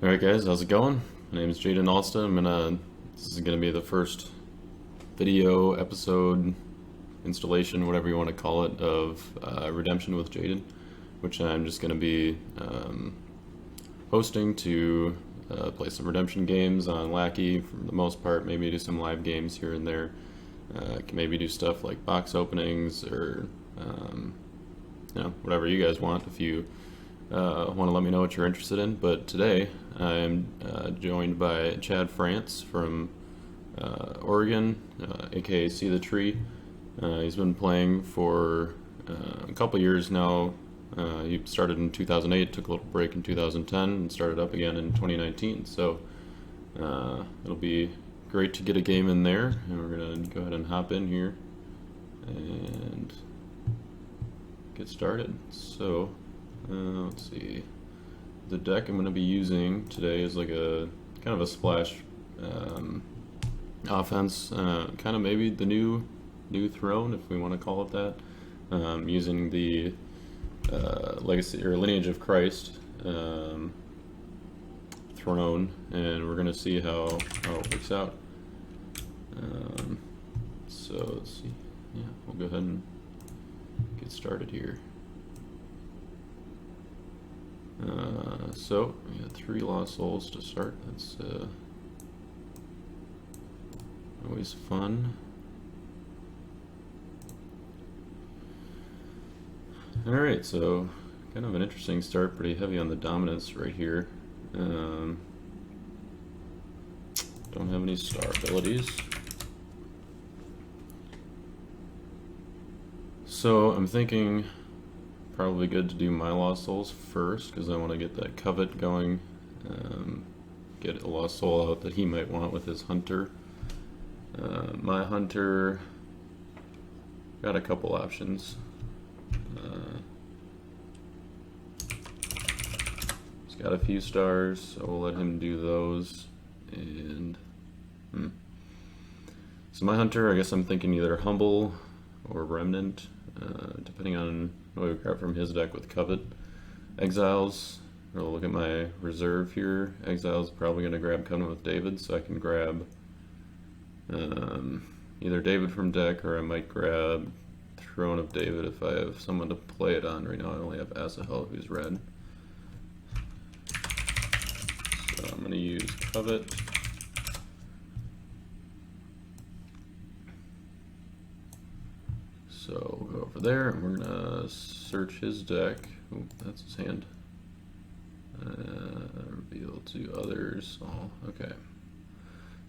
Alright guys, how's it going? My name is Jaden Alsta. This is gonna be the first video episode installation, whatever you want to call it, of Redemption with Jaden, which I'm just gonna be hosting to play some Redemption games on Lackey for the most part, maybe do some live games here and there. Can maybe do stuff like box openings or whatever you guys want if you want to let me know what you're interested in. But today I'm joined by Chad Frantz from Oregon, a.k.a. CtheTree. He's been playing for a couple years now. He started in 2008, took a little break in 2010, and started up again in 2019. So it'll be great to get a game in there, and we're going to go ahead and hop in here and get started. So let's see. The deck I'm going to be using today is like a kind of a splash offense, kind of maybe the new throne, if we want to call it that. Using the Legacy or Lineage of Christ throne, and we're going to see how it works out. So let's see. Yeah, we'll go ahead and get started here. So we got 3 lost souls to start. That's always fun. Alright, so kind of an interesting start, pretty heavy on the dominance right here. Don't have any star abilities. So I'm thinking probably good to do my lost souls first, because I want to get that covet going, get a lost soul out that he might want with his hunter. My hunter got a couple options. He's got a few stars, so we'll let him do those. And so my hunter, I guess I'm thinking either humble or remnant, depending on what we grab from his deck with covet. Exiles, we'll look at my reserve here. Exiles probably going to grab Covenant with David, so I can grab either David from deck, or I might grab Throne of David if I have someone to play it on. Right now I only have Asahel, who's red. So I'm going to use covet. So we'll go over there and we're going to search his deck. Oh, that's his hand. Reveal to others. Oh, okay.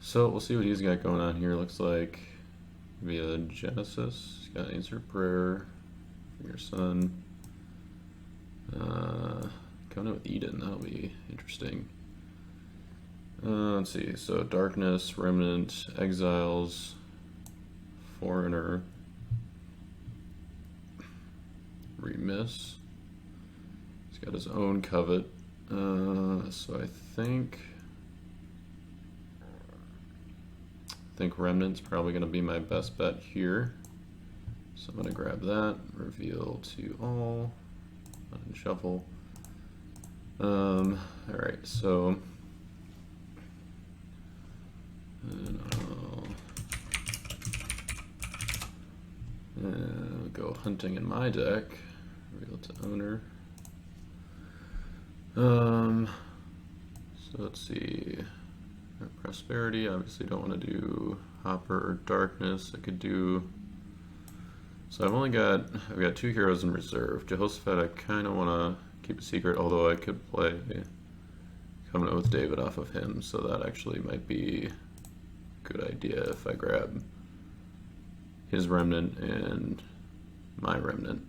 So we'll see what he's got going on here. Looks like via Genesis. He's got Answer Prayer from your son. Coming with Eden, that'll be interesting. Let's see. So Darkness, Remnant, Exiles, Foreigner, Remiss. He's got his own covet. So I think Remnant's probably going to be my best bet here. So I'm going to grab that, reveal to all, and shuffle. Alright, so and I'll go hunting in my deck, reveal to owner. So let's see. Prosperity, obviously don't want to do Hopper or Darkness. I could do. So I've got 2 heroes in reserve. Jehoshaphat I kind of want to keep a secret, although I could play Covenant with David off of him, so that actually might be a good idea if I grab his remnant and my remnant.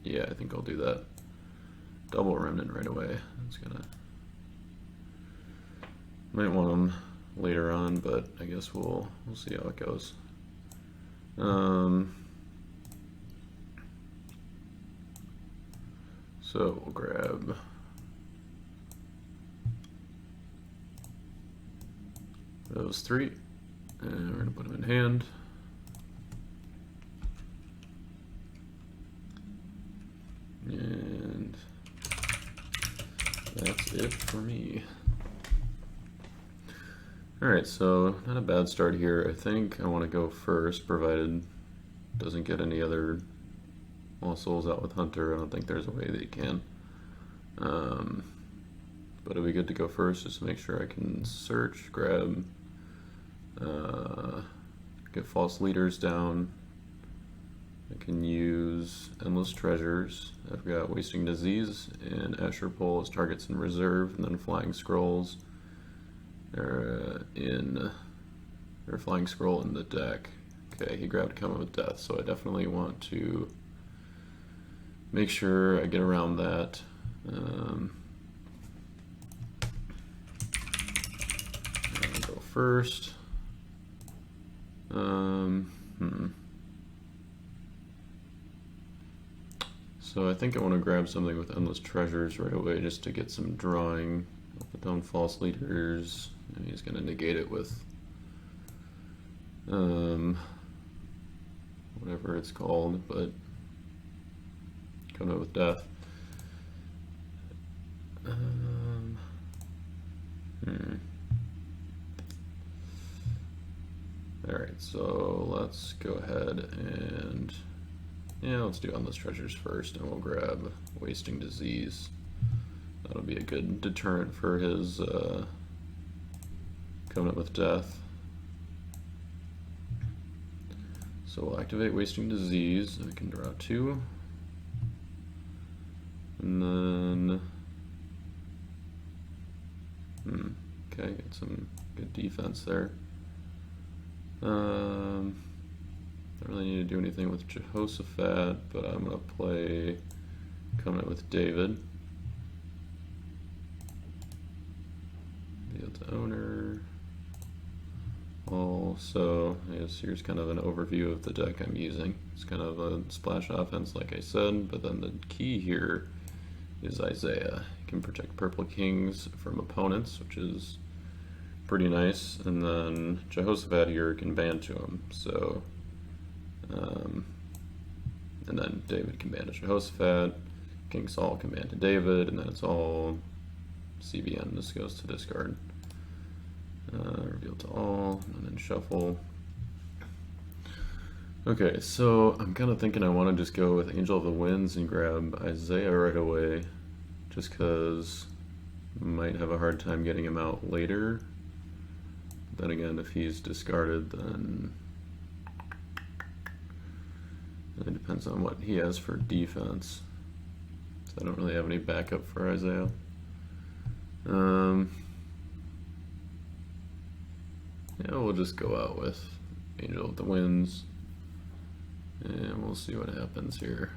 Yeah, I think I'll do that. Double remnant right away. It's gonna. Might want them later on, but I guess we'll see how it goes. So we'll grab those 3, and we're gonna put them in hand. that's it for me. Alright, so not a bad start here. I think I want to go first, provided it doesn't get any other Lost Souls out with Hunter. I don't think there's a way that you can. But it'd be good to go first just to make sure I can search, grab, get false leaders down. I can use Endless Treasures. I've got Wasting Disease and Asher Pole as targets in reserve, and then Flying Scrolls Flying Scroll in the deck. Okay, he grabbed Coming with Death, so I definitely want to make sure I get around that. I'll go first. So I think I want to grab something with Endless Treasures right away just to get some drawing. I'll put down False Leaders. And he's going to negate it with whatever it's called, but Coming with Death. Alright, so let's go ahead and let's do Endless Treasures first, and we'll grab Wasting Disease. That'll be a good deterrent for his Covenant with Death. So we'll activate Wasting Disease. I can draw 2. And then okay, get some good defense there. Don't really need to do anything with Jehoshaphat, but I'm gonna play Covenant with David. Deal to owner. Also, I guess here's kind of an overview of the deck I'm using. It's kind of a splash offense, like I said, but then the key here is Isaiah. You can protect Purple Kings from opponents, which is pretty nice, and then Jehoshaphat here can ban to him. So, and then David can ban to Jehoshaphat, King Saul can ban to David, and then it's all CBN. This goes to discard. Reveal to all, and then shuffle. Okay, so I'm kind of thinking I want to just go with Angel of the Winds and grab Isaiah right away, just because I might have a hard time getting him out later. Then again, if he's discarded, then it depends on what he has for defense. So I don't really have any backup for Isaiah. Yeah, we'll just go out with Angel of the Winds, and we'll see what happens here.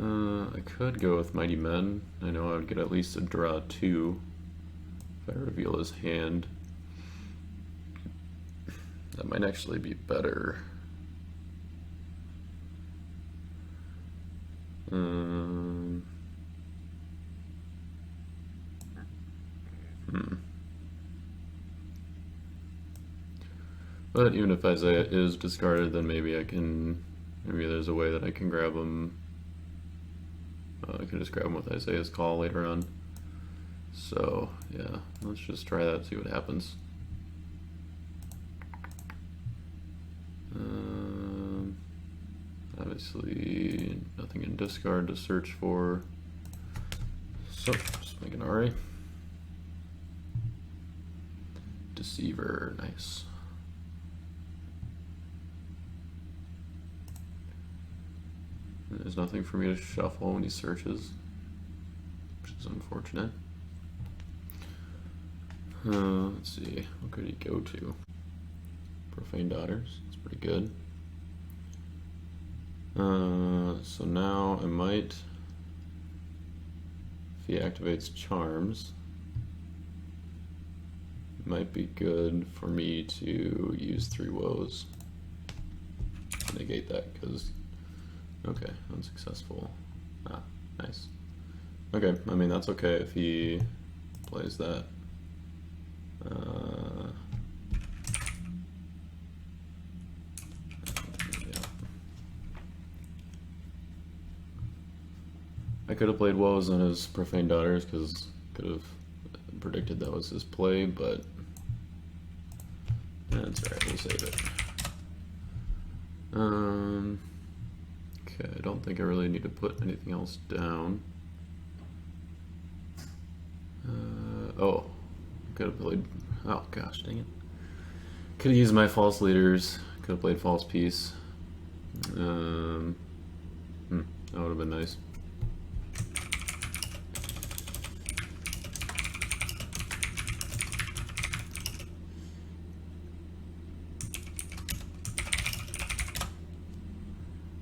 I could go with Mighty Men. I know I would get at least a draw 2 if I reveal his hand. That might actually be better. But even if Isaiah is discarded, then maybe there's a way that I can grab him. I can just grab him with Isaiah's Call later on. So, yeah, let's just try that, see what happens. Obviously, nothing in discard to search for. So, just make an RA. Deceiver, nice. There's nothing for me to shuffle when he searches, which is unfortunate. Let's see, what could he go to? Profane Daughters, that's pretty good. So now I might, if he activates Charms, it might be good for me to use 3 Woes to negate that, because, okay, unsuccessful. Ah, nice. Okay, I mean, that's okay if he plays that. I could have played woes on his profane daughters because could have predicted that was his play, but that's alright, we'll save it. Okay, I don't think I really need to put anything else down. Oh, could have played, oh gosh, dang it. Could have used my false leaders, could have played false piece. That would have been nice.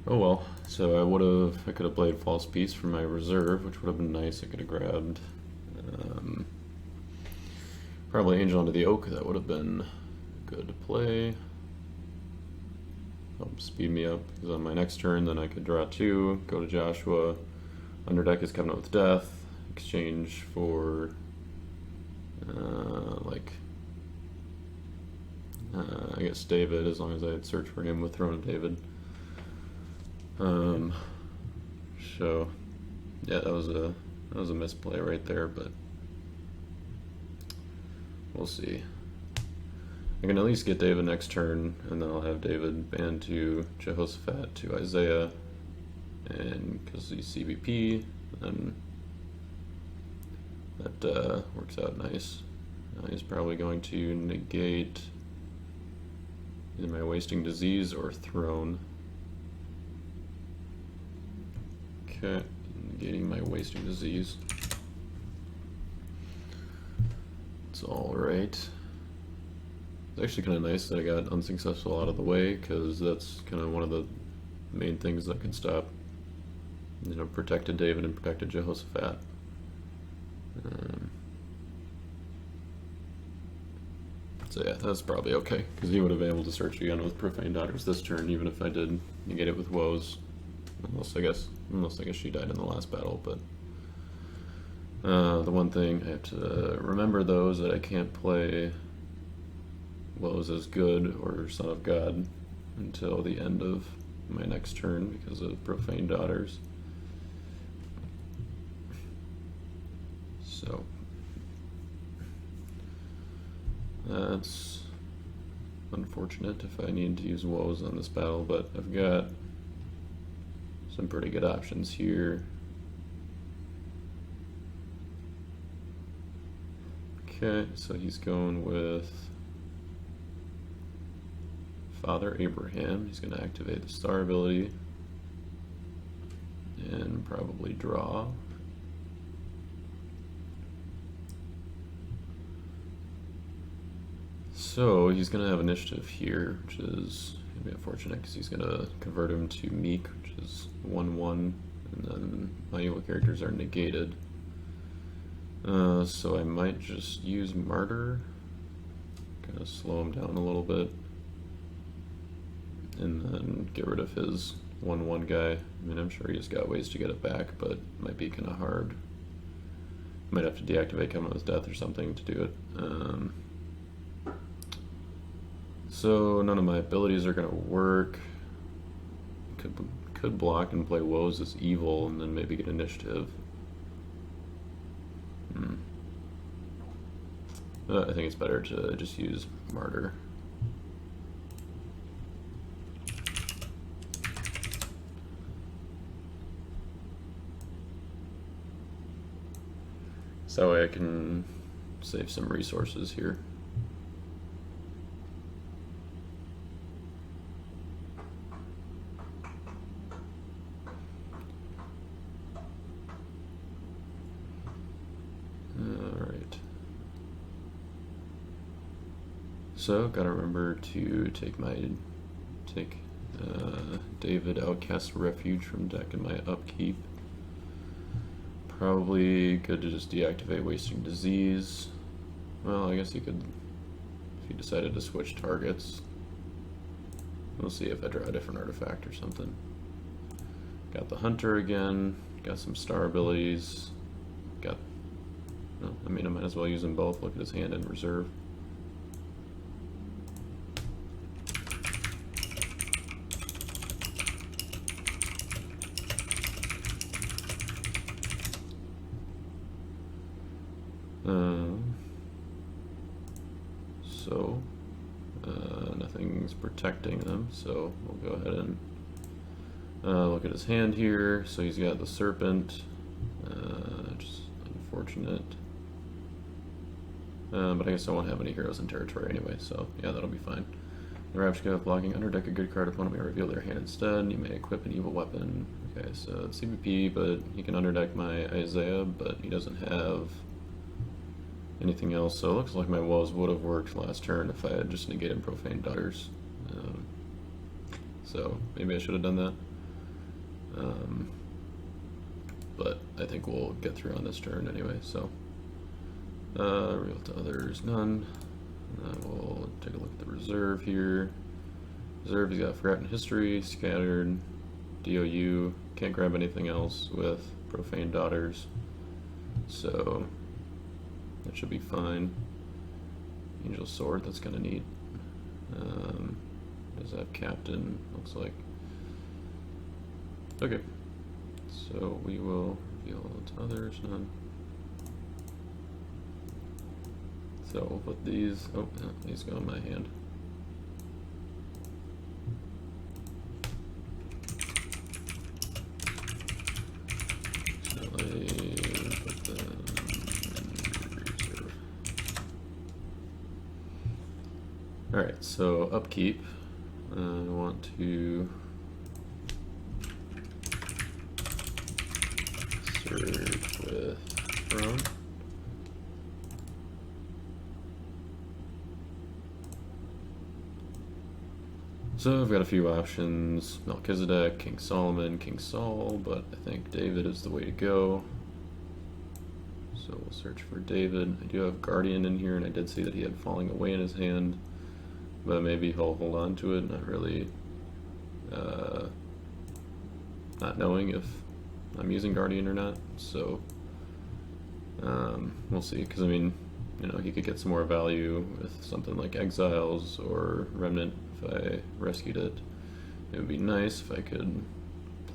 Oh well, so I could have played false piece from my reserve, which would have been nice. I could have grabbed probably Angel into the Oak. That would have been good to play. Help speed me up, because on my next turn then I could draw 2, go to Joshua. Underdeck is Covenant with Death, exchange for I guess David, as long as I had searched for him with Throne of David. So yeah, that was a misplay right there, but we'll see. I can at least get David next turn, and then I'll have David banned to Jehoshaphat to Isaiah, and because he's CBP, then that works out nice. He's probably going to negate either my Wasting Disease or Throne. Okay, negating my Wasting Disease. It's alright. It's actually kind of nice that I got Unsuccessful out of the way, because that's kind of one of the main things that could stop, you know, protected David and protected Jehoshaphat. So yeah, that's probably okay, because he would have been able to search again with Profane Daughters this turn, even if I did negate it with Woes. Unless I guess she died in the last battle, but the one thing I have to remember though is that I can't play Woes as good or Son of God until the end of my next turn because of Profane Daughters. So that's unfortunate if I need to use Woes on this battle, but I've got some pretty good options here. Okay, so he's going with Father Abraham. He's going to activate the star ability and probably draw. So he's going to have initiative here, which is going to be unfortunate because he's going to convert him to Meek, which is 1/1, and then my evil characters are negated. So I might just use Martyr, kind of slow him down a little bit, and then get rid of his 1/1 guy. I mean, I'm sure he's got ways to get it back, but it might be kind of hard. Might have to deactivate Covenant with Death or something to do it. So none of my abilities are going to work. Could block and play Woes as evil and then maybe get initiative. I think it's better to just use Martyr. So that way I can save some resources here. So, gotta remember to take David Outcast Refuge from deck in my upkeep. Probably good to just deactivate Wasting Disease. Well, I guess you could, if you decided to switch targets. We'll see if I draw a different artifact or something. Got the Hunter again, got some star abilities, got, well, I mean I might as well use them both, look at his hand in reserve. so nothing's protecting them, so we'll go ahead and look at his hand here. So he's got the serpent, just unfortunate. But I guess I won't have any heroes in territory anyway, so yeah, that'll be fine. The Ravishka, blocking underdeck a good card, opponent may reveal their hand instead. You may equip an evil weapon. Okay, so it's CBP, but he can underdeck my Isaiah, but he doesn't have anything else. So it looks like my woes would have worked last turn if I had just negated Profane Daughters. So maybe I should have done that. But I think we'll get through on this turn anyway, so. Real to others, none. We'll take a look at the reserve here. Reserve, he's got Forgotten History, Scattered, DOU, can't grab anything else with Profane Daughters, so that should be fine. Angel Sword, that's kind of neat. Does have Captain, looks like. Okay, so we will reveal to others, none. So we'll put these, oh, yeah, these go in my hand. So I put them in reserve. Alright, so upkeep. I want to surge with Throne. So I've got a few options: Melchizedek, King Solomon, King Saul, but I think David is the way to go. So we'll search for David. I do have Guardian in here, and I did see that he had Falling Away in his hand, but maybe he'll hold on to it, not really, not knowing if I'm using Guardian or not. So we'll see, because I mean, you know, he could get some more value with something like Exiles or Remnant. If I rescued it, it would be nice if I could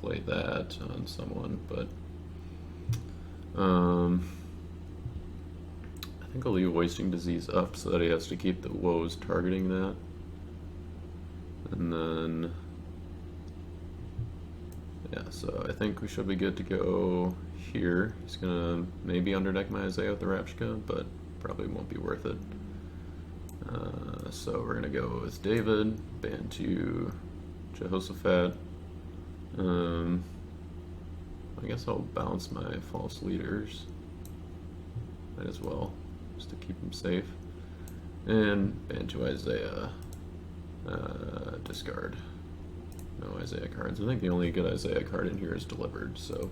play that on someone, but I think I'll leave Wasting Disease up so that he has to keep the woes targeting that. And then, yeah, so I think we should be good to go here. He's gonna maybe underdeck my Isaiah with the Rapshka, but probably won't be worth it. So we're gonna go with David, ban to Jehoshaphat. I guess I'll bounce my false leaders. Might as well, just to keep them safe. And ban to Isaiah. Discard. No Isaiah cards. I think the only good Isaiah card in here is Delivered, so.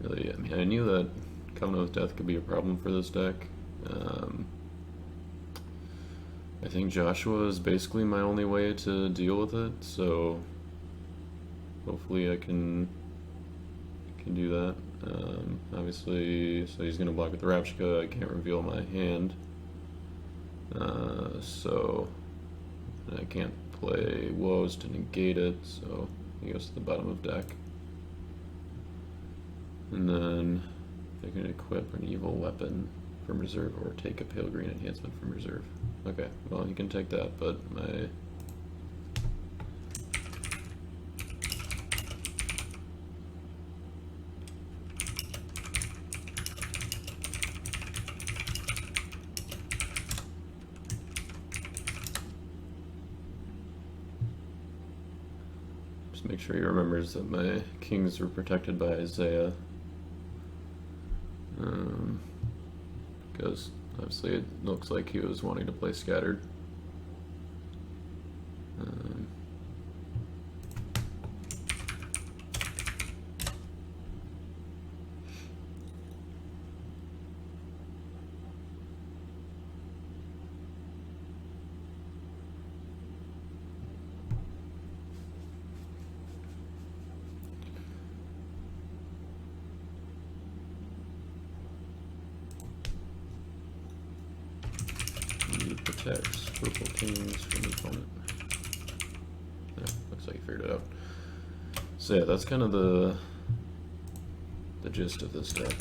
Really, I mean, I knew that Covenant with Death could be a problem for this deck. I think Joshua is basically my only way to deal with it, so hopefully I can do that. Obviously, so he's going to block with the Rapshka. I can't reveal my hand, so I can't play Woes to negate it, so he goes to the bottom of deck. And then they can equip an evil weapon from reserve or take a pale green enhancement from reserve. Okay, well, you can take that, but my just make sure he remembers that my kings were protected by Isaiah. Because obviously it looks like he was wanting to play Scattered. Protects purple kings from the opponent. Yeah, looks like he figured it out. So yeah, that's kind of the gist of this deck.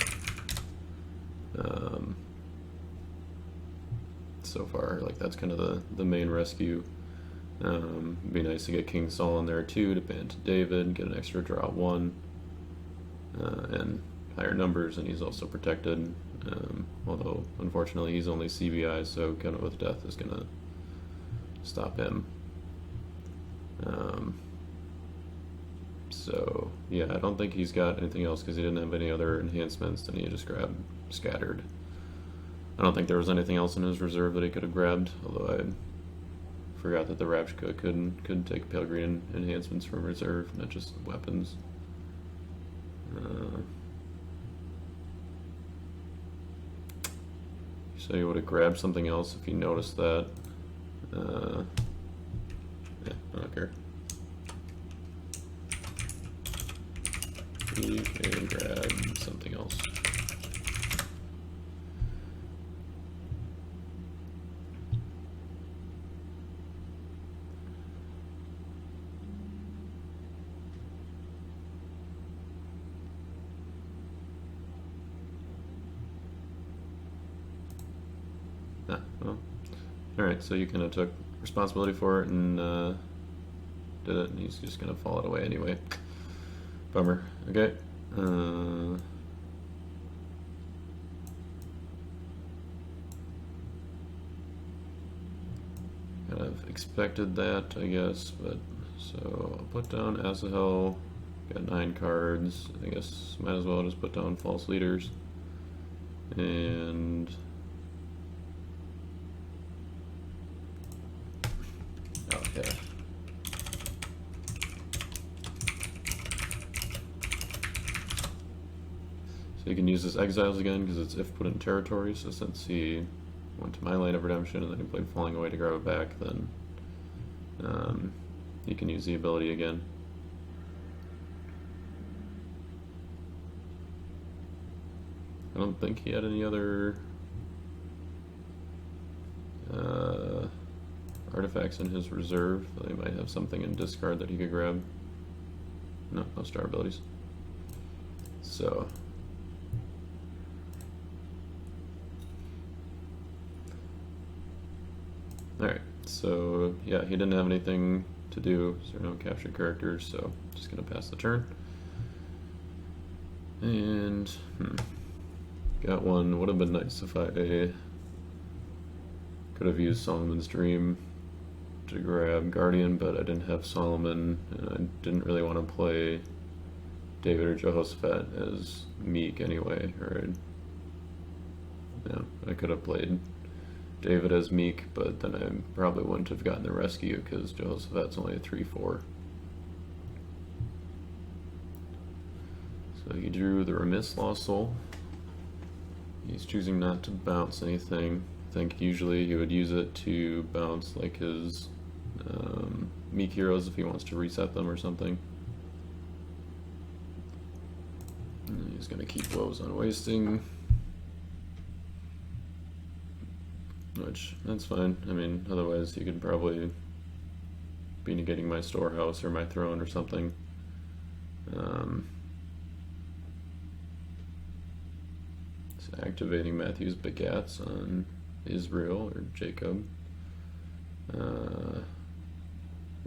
So far, like that's kind of the main rescue. It'd be nice to get King Saul in there too to ban to David, get an extra draw 1, and higher numbers, and he's also protected. Although unfortunately he's only CBI, so Gun with Death is gonna stop him. So yeah, I don't think he's got anything else because he didn't have any other enhancements, and he just grabbed Scattered. I don't think there was anything else in his reserve that he could have grabbed, although I forgot that the Rapshka could take Pale Green enhancements from reserve, not just weapons. So you would have grabbed something else if you noticed that. Yeah, I don't care. You can grab something else. Well, alright, so you kind of took responsibility for it and did it, and he's just going to fall it away anyway. Bummer. Okay. Kind of expected that, I guess, but so I'll put down Asahel. Got 9 cards. I guess might as well just put down False Leaders. And okay. So you can use this Exiles again because it's if put in territory, so since he went to my Lane of Redemption and then he played Falling Away to grab it back, then you can use the ability again. I don't think he had any other artifacts in his reserve. He might have something in discard that he could grab. No star abilities. So alright, so yeah, he didn't have anything to do, so no captured characters, so just gonna pass the turn. And got one. Would have been nice if I could have used Solomon's Dream to grab Guardian, but I didn't have Solomon, and I didn't really want to play David or Jehoshaphat as Meek anyway, or I could have played David as Meek, but then I probably wouldn't have gotten the rescue because Jehoshaphat's only a 3/4. So he drew the Remiss Lost Soul. He's choosing not to bounce anything. I think usually he would use it to bounce like his Meek heroes if he wants to reset them or something. And he's going to keep Woes on Wasting. Which, that's fine. I mean, otherwise he could probably be negating my Storehouse or my Throne or something. So activating Matthew's Begats on Israel or Jacob. Or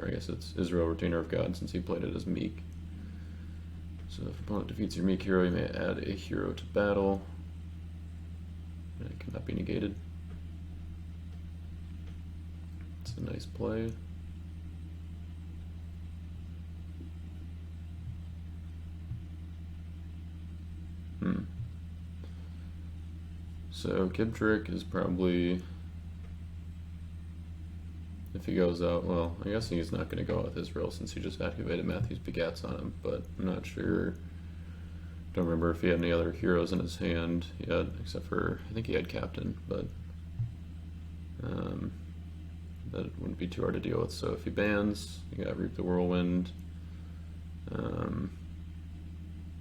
I guess it's Israel, Retainer of God, since he played it as Meek. So if opponent defeats your Meek hero, you may add a hero to battle. And it cannot be negated. It's a nice play. So Kibtrick is probably, if he goes out, well, I guess he's not going to go out with Israel since he just activated Matthew's Begats on him, but I'm not sure. Don't remember if he had any other heroes in his hand yet, except for, I think he had Captain, but that wouldn't be too hard to deal with. So if he bans, you got Reap the Whirlwind,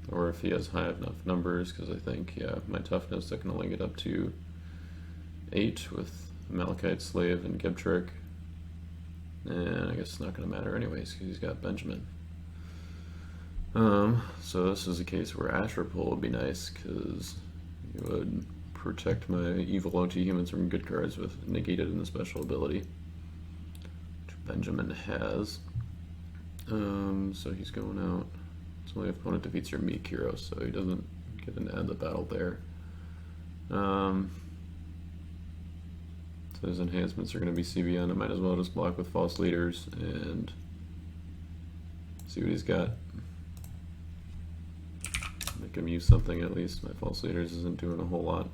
or if he has high enough numbers, because I think, yeah, my toughness, I can only get up to 8 with Malachite Slave and Gibtrick. And I guess it's not going to matter anyways, because he's got Benjamin. So this is a case where Asher Pull would be nice, because it would protect my evil OT humans from good cards with negated in the special ability, which Benjamin has. So he's going out. So my opponent defeats your meek hero, so he doesn't get an end of the battle there. So his enhancements are going to be CBN. I might as well just block with false leaders and see what he's got. Make him use something at least. My false leaders isn't doing a whole lot.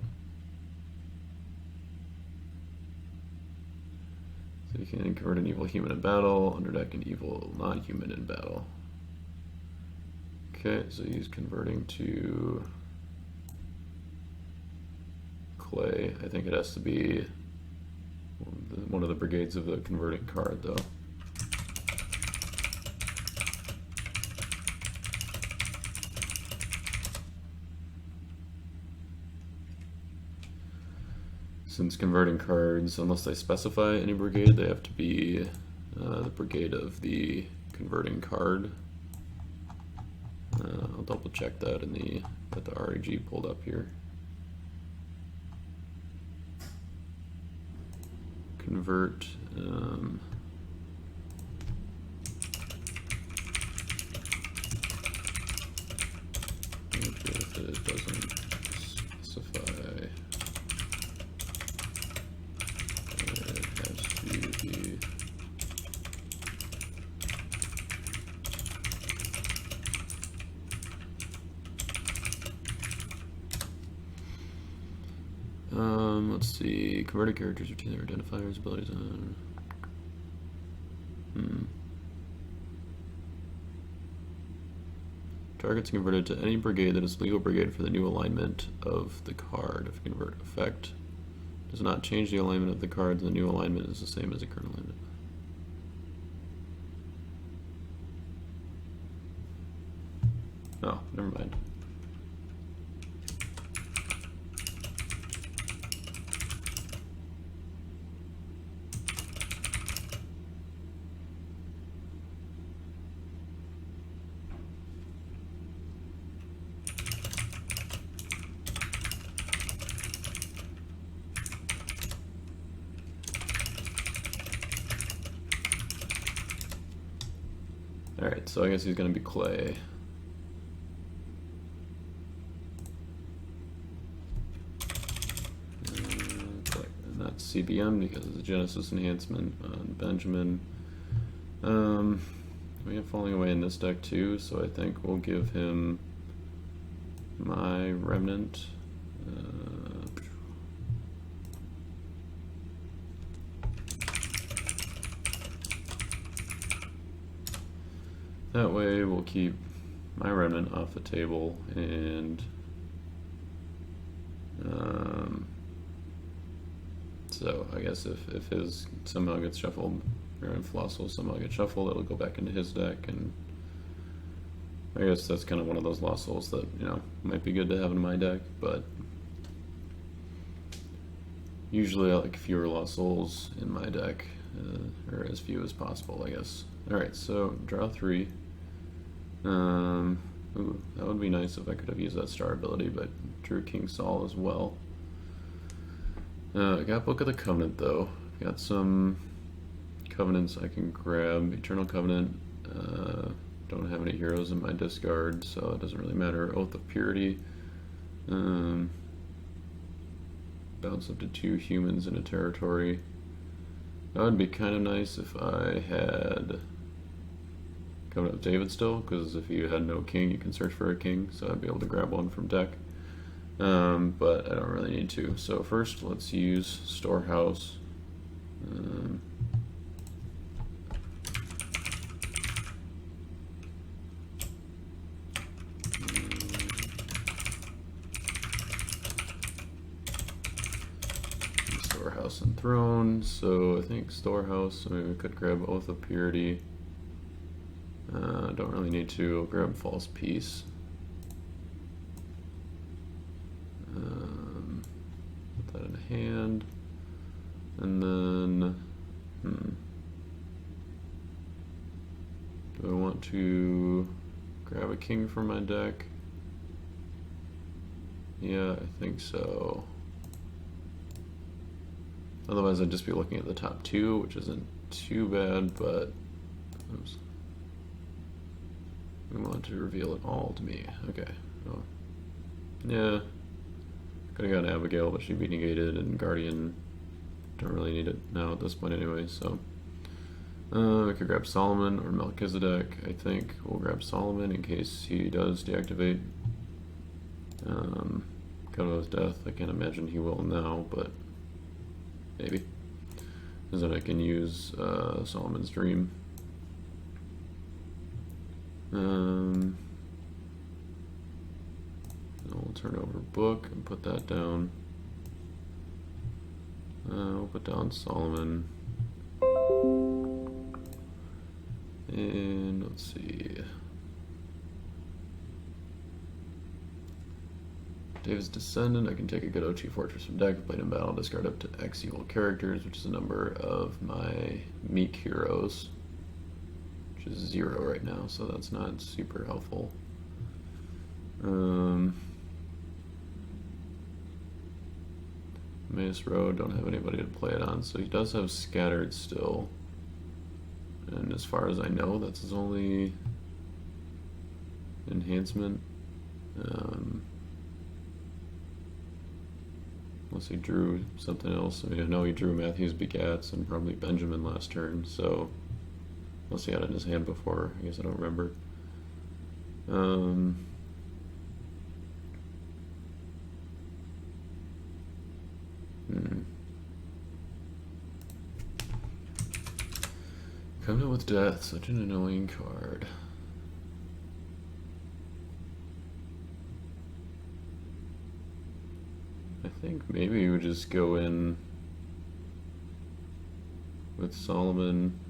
So you can convert an evil human in battle, underdeck an evil non-human in battle. Okay, so he's converting to Clay. I think it has to be one of the brigades of the converting card, though. Since converting cards, unless they specify any brigade, they have to be the brigade of the converting card. I'll double check that in the REG pulled up here. Convert. If it doesn't specify, it has to be. Let's see. Converted characters retain their identifiers, abilities on. Targets converted to any brigade that is legal brigade for the new alignment of the card. If convert effect does not change the alignment of the card, the new alignment is the same as the current alignment. Oh, never mind. Alright, so I guess he's going to be Clay. And that's CBM because it's a Genesis enhancement on Benjamin. We have Falling Away in this deck too, so I think we'll give him my Remnant. That way we'll keep my Remnant off the table, and so I guess if his somehow gets shuffled, or if Floss will somehow get shuffled, it'll go back into his deck, and I guess that's kind of one of those Lost Souls that, you know, might be good to have in my deck, but usually I like fewer Lost Souls in my deck, or as few as possible, I guess. Alright, so draw 3. Ooh, that would be nice if I could have used that star ability, but drew King Saul as well. I got Book of the Covenant though. Got some covenants I can grab. Eternal Covenant. Don't have any heroes in my discard, so it doesn't really matter. Oath of Purity. Bounce up to 2 humans in a territory. That would be kind of nice if I had Covenant of David still, because if you had no king, you can search for a king, so I'd be able to grab one from deck. But I don't really need to. So first, let's use Storehouse. Storehouse and Throne. So I think Storehouse. So maybe we could grab Oath of Purity. Don't really need to. I'll grab False Peace. Put that in hand. And then, do I want to grab a king from my deck. Yeah, I think so. Otherwise, I'd just be looking at the top two, which isn't too bad, but oops. We want to reveal it all to me. Okay. Oh. Yeah. Could have got Abigail, but she'd be negated, and Guardian don't really need it now at this point anyway, so. We could grab Solomon or Melchizedek. I think we'll grab Solomon in case he does deactivate Koto's death. I can't imagine he will now, but maybe. Because then I can use Solomon's Dream. We'll turn over book and put that down. We'll put down Solomon. And let's see. David's Descendant. I can take a good Ochi Fortress from deck, played in battle, discard up to X evil characters, which is a number of my meek heroes, which is 0 right now, so that's not super helpful. Mace Road, don't have anybody to play it on, so he does have Scattered still. And as far as I know, that's his only enhancement. Unless he drew something else. I mean, I know he drew Matthew's Begats and probably Benjamin last turn, so unless he had it in his hand before, I guess I don't remember. Covenant with Death, such an annoying card. I think maybe we would just go in with Solomon.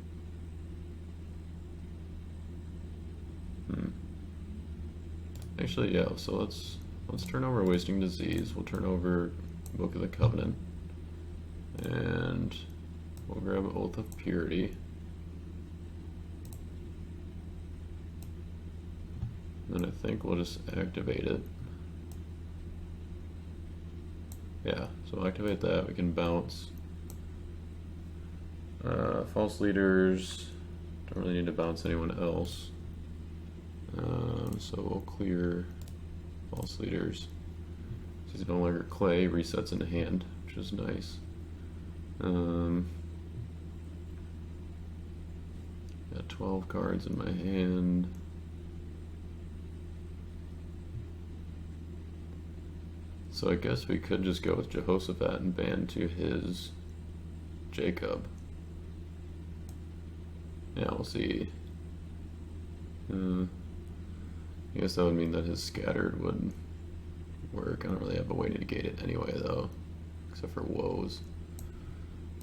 Actually, yeah, so let's turn over Wasting Disease. We'll turn over Book of the Covenant. And we'll grab Oath of Purity. Then I think we'll just activate it. Yeah, so activate that. We can bounce. False Leaders. Don't really need to bounce anyone else. So we'll clear False Leaders. So he's no longer clay, resets into hand, which is nice. Got 12 cards in my hand. So I guess we could just go with Jehoshaphat and ban to his Jacob. Yeah, we'll see. I guess that would mean that his Scattered would work. I don't really have a way to negate it anyway, though, except for woes.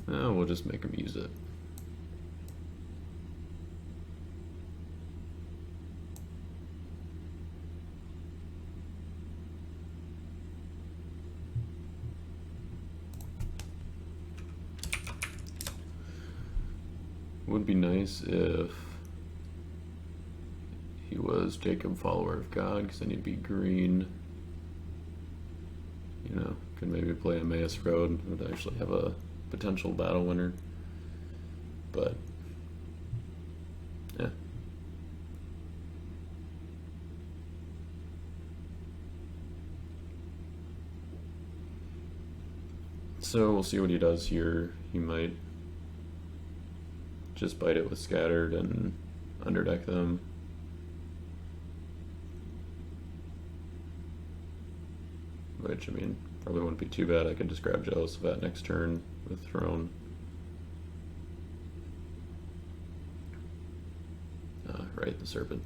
We'll just make him use it. Would be nice if he was Jacob, follower of God, because then he'd be green. You know, could maybe play Emmaus Road, would actually have a potential battle winner. But yeah. So we'll see what he does here. He might just bite it with Scattered and underdeck them. Which, I mean, probably wouldn't be too bad. I could just grab Jehoshaphat next turn with Throne. Right, the Serpent.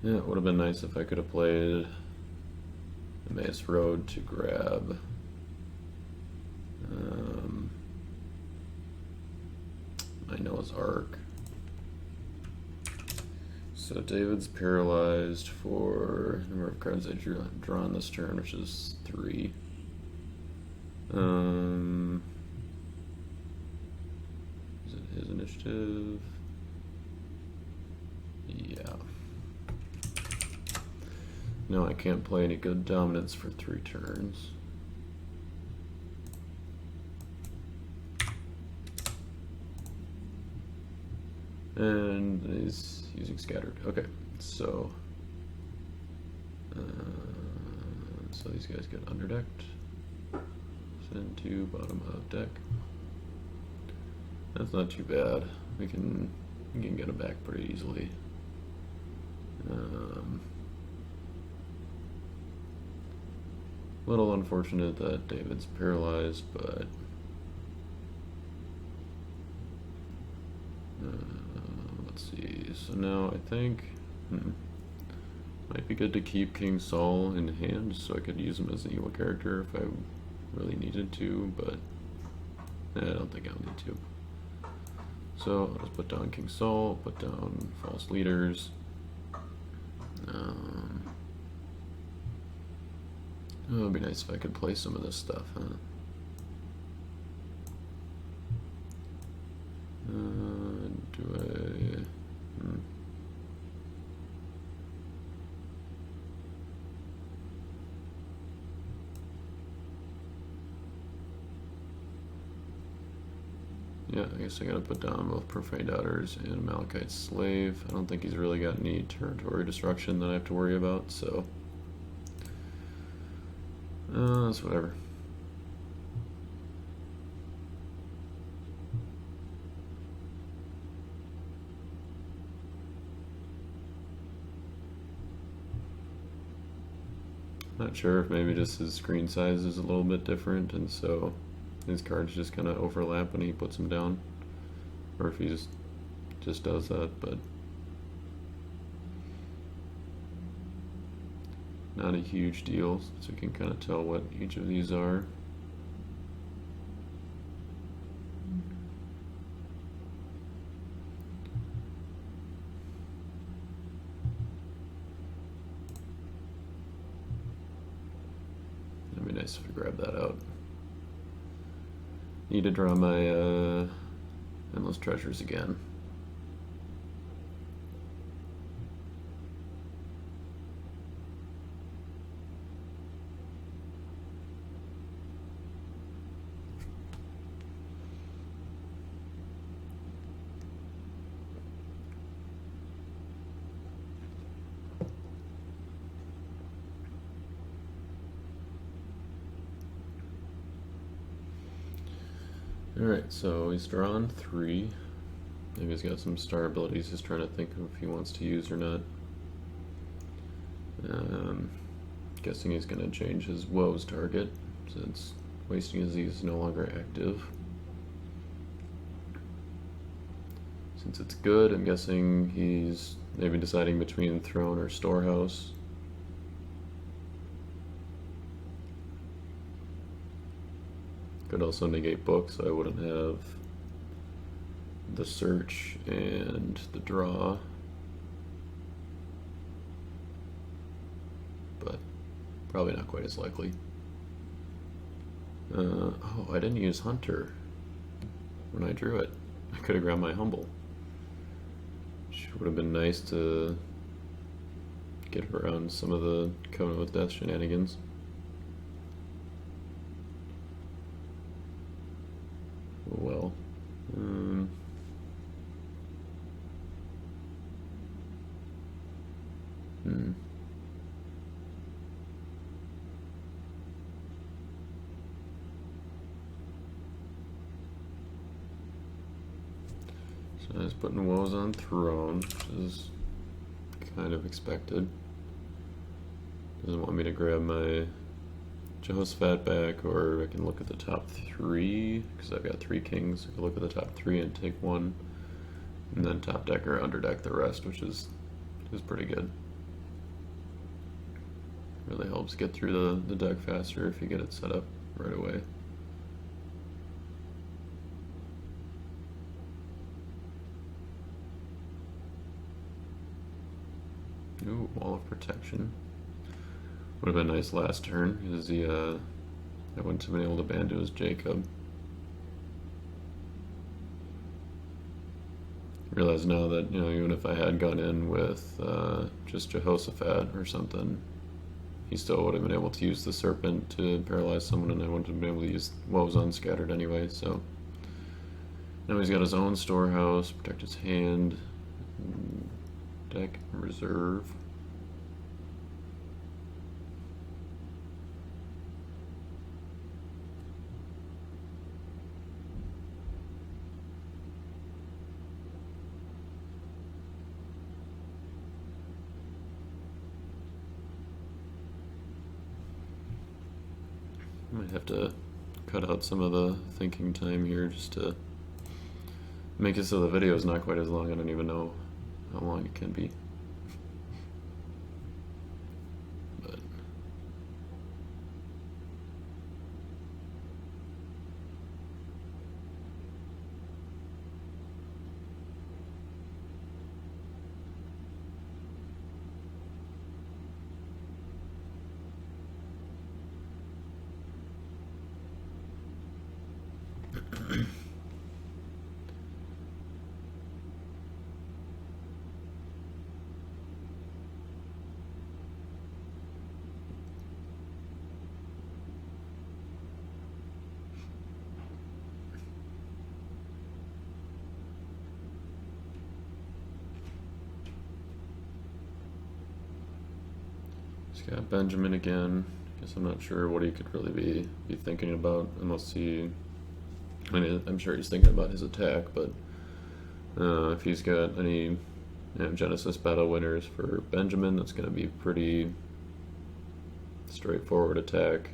Yeah, it would have been nice if I could have played Emmaus Road to grab my Noah's Ark. So David's paralyzed for the number of cards I drawn this turn, which is 3. Is it his initiative? Yeah. No, I can't play any good dominance for 3 turns. And he's using scattered. Okay, so these guys get underdecked. Send to bottom of deck. That's not too bad. We can get them back pretty easily. Little unfortunate that David's paralyzed, but let's see. So now I think might be good to keep King Saul in hand, so I could use him as an evil character if I really needed to, but I don't think I'll need to. So I'll just put down King Saul, put down false leaders. It would be nice if I could play some of this stuff, huh? Do I... Yeah, I guess I gotta put down both Profane Daughters and Amalekite Slave. I don't think he's really got any territory destruction that I have to worry about, so... that's whatever. Not sure if maybe just his screen size is a little bit different, and so his cards just kind of overlap when he puts them down, or if he just does that, but not a huge deal, so you can kind of tell what each of these are. It'd be nice if I grab that out. Need to draw my Endless Treasures again. Alright, so he's drawn 3. Maybe he's got some star abilities he's trying to think of if he wants to use or not. Guessing he's going to change his woes target, since Wasting His is no longer active. Since it's good, I'm guessing he's maybe deciding between Throne or Storehouse. Could also negate book, so I wouldn't have the search and the draw. But probably not quite as likely. Oh, I didn't use Hunter when I drew it. I could have grabbed my Humble. Which would have been nice to get around some of the Covenant with Death shenanigans. Well, So I was putting woes on Throne, which is kind of expected. Doesn't want me to grab my Jehoshaphat back, or I can look at the top 3, because I've got 3 kings. I can look at the top 3 and take one, and then top deck or under deck the rest, which is pretty good. Really helps get through the deck faster if you get it set up right away. Ooh, Wall of Protection. Would have been nice last turn, because I wouldn't have been able to ban to his Jacob. Realize now that, even if I had gone in with just Jehoshaphat or something, he still would have been able to use the serpent to paralyze someone, and I wouldn't have been able to use what was unscattered anyway. So now he's got his own storehouse, protect his hand, deck, reserve. Might have to cut out some of the thinking time here just to make it so the video is not quite as long. I don't even know how long it can be. But he's got Benjamin again. Guess I'm not sure what he could really be thinking about, unless he. I mean, I'm sure he's thinking about his attack, but if he's got any Genesis battle winners for Benjamin, that's going to be pretty straightforward attack.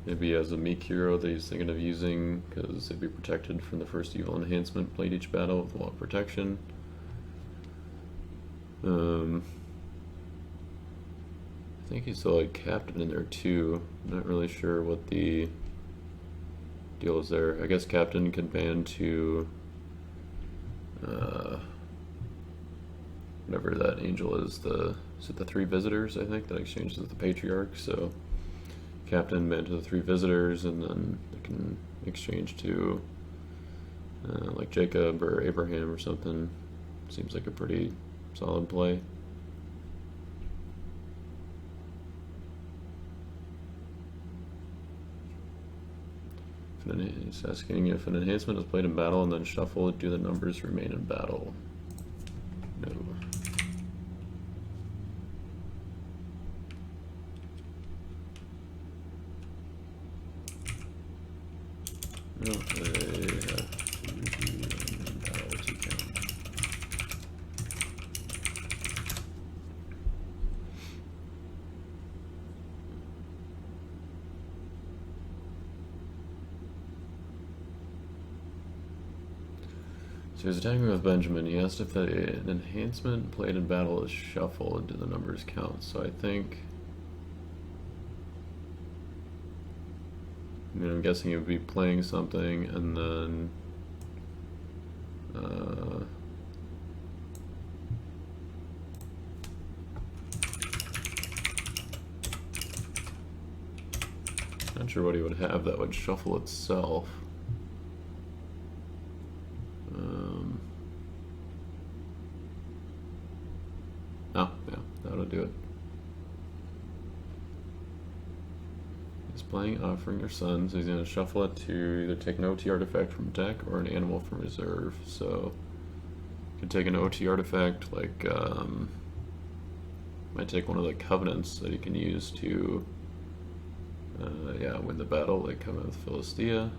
Maybe he has a meek hero that he's thinking of using, because they'd be protected from the first evil enhancement played each battle with wall of protection. I think he's still like captain in there too. I'm not really sure what the deal is there. I guess captain can ban to whatever that angel is it the 3 visitors, I think, that exchanges with the patriarch. So captain ban to the 3 visitors, and then they can exchange to like Jacob or Abraham or something. Seems like a pretty solid play. He's asking if an enhancement is played in battle and then shuffled, do the numbers remain in battle? No. No, they have to be in battle to count. So he's attacking with Benjamin. He asked if an enhancement played in battle is shuffled and do the numbers count. So I think, I mean, I'm guessing he would be playing something and then not sure what he would have that would shuffle itself. Oh, yeah, that'll do it. He's playing Offering Your Son, so he's going to shuffle it to either take an OT artifact from deck or an animal from reserve. So, you could take an OT artifact, like, might take one of the covenants that he can use to, win the battle, like Covenant with Philistia.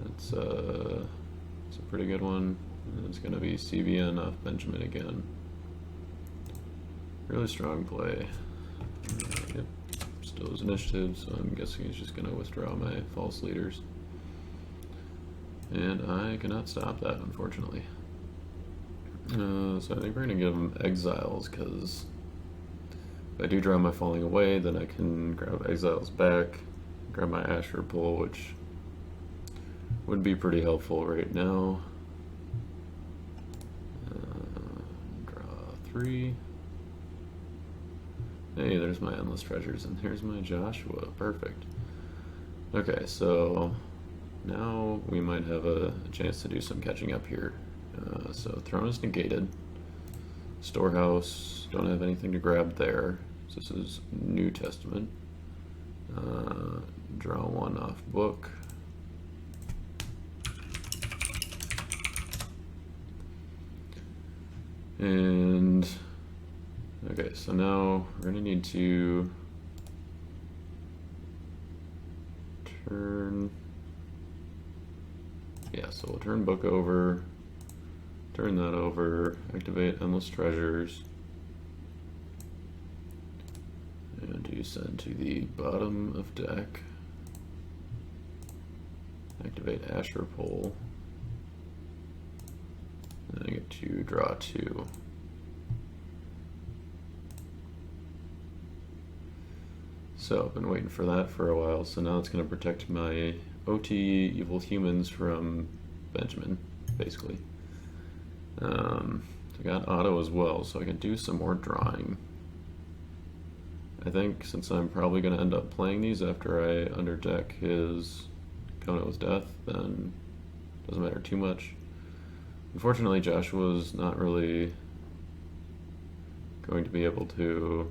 That's a pretty good one. And it's going to be CVN off Benjamin again. Really strong play. Yep, still his initiative, so I'm guessing he's just going to withdraw my false leaders. And I cannot stop that, unfortunately. So I think we're going to give him exiles, because if I do draw my falling away, then I can grab exiles back, grab my Asher pull, which would be pretty helpful right now. Draw 3. Hey, there's my endless treasures, and here's my Joshua. Perfect. Okay, so now we might have a chance to do some catching up here. So throne is negated. Storehouse, don't have anything to grab there. So this is New Testament. Draw one off book. And okay, so now we're gonna need to turn, yeah, so we'll turn book over, turn that over, activate endless treasures, and you send to the bottom of deck, activate Asher Pole, and I get to draw 2. So I've been waiting for that for a while, so now it's going to protect my OT evil humans from Benjamin, basically. I got auto as well, so I can do some more drawing. I think since I'm probably going to end up playing these after I underdeck his Covenant with Death, then it doesn't matter too much. Unfortunately, Joshua's not really going to be able to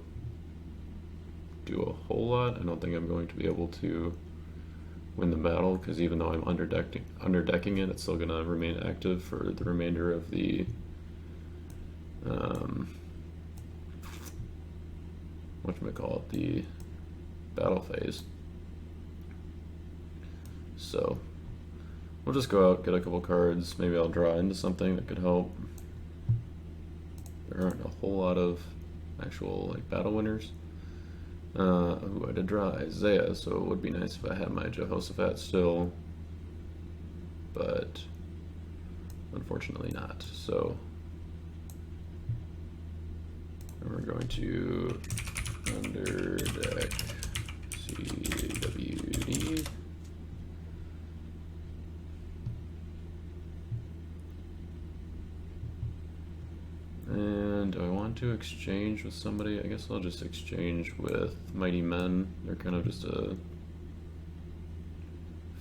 do a whole lot. I don't think I'm going to be able to win the battle, because even though I'm underdecking it, it's still going to remain active for the remainder of the whatchamacallit, the battle phase. So we'll just go out, get a couple cards, maybe I'll draw into something that could help. There aren't a whole lot of actual like battle winners. Ooh, I did draw Isaiah, so it would be nice if I had my Jehoshaphat still, but unfortunately not. So we're going to underdeck CWD. And do I want to exchange with somebody? I guess I'll just exchange with Mighty Men. They're kind of just a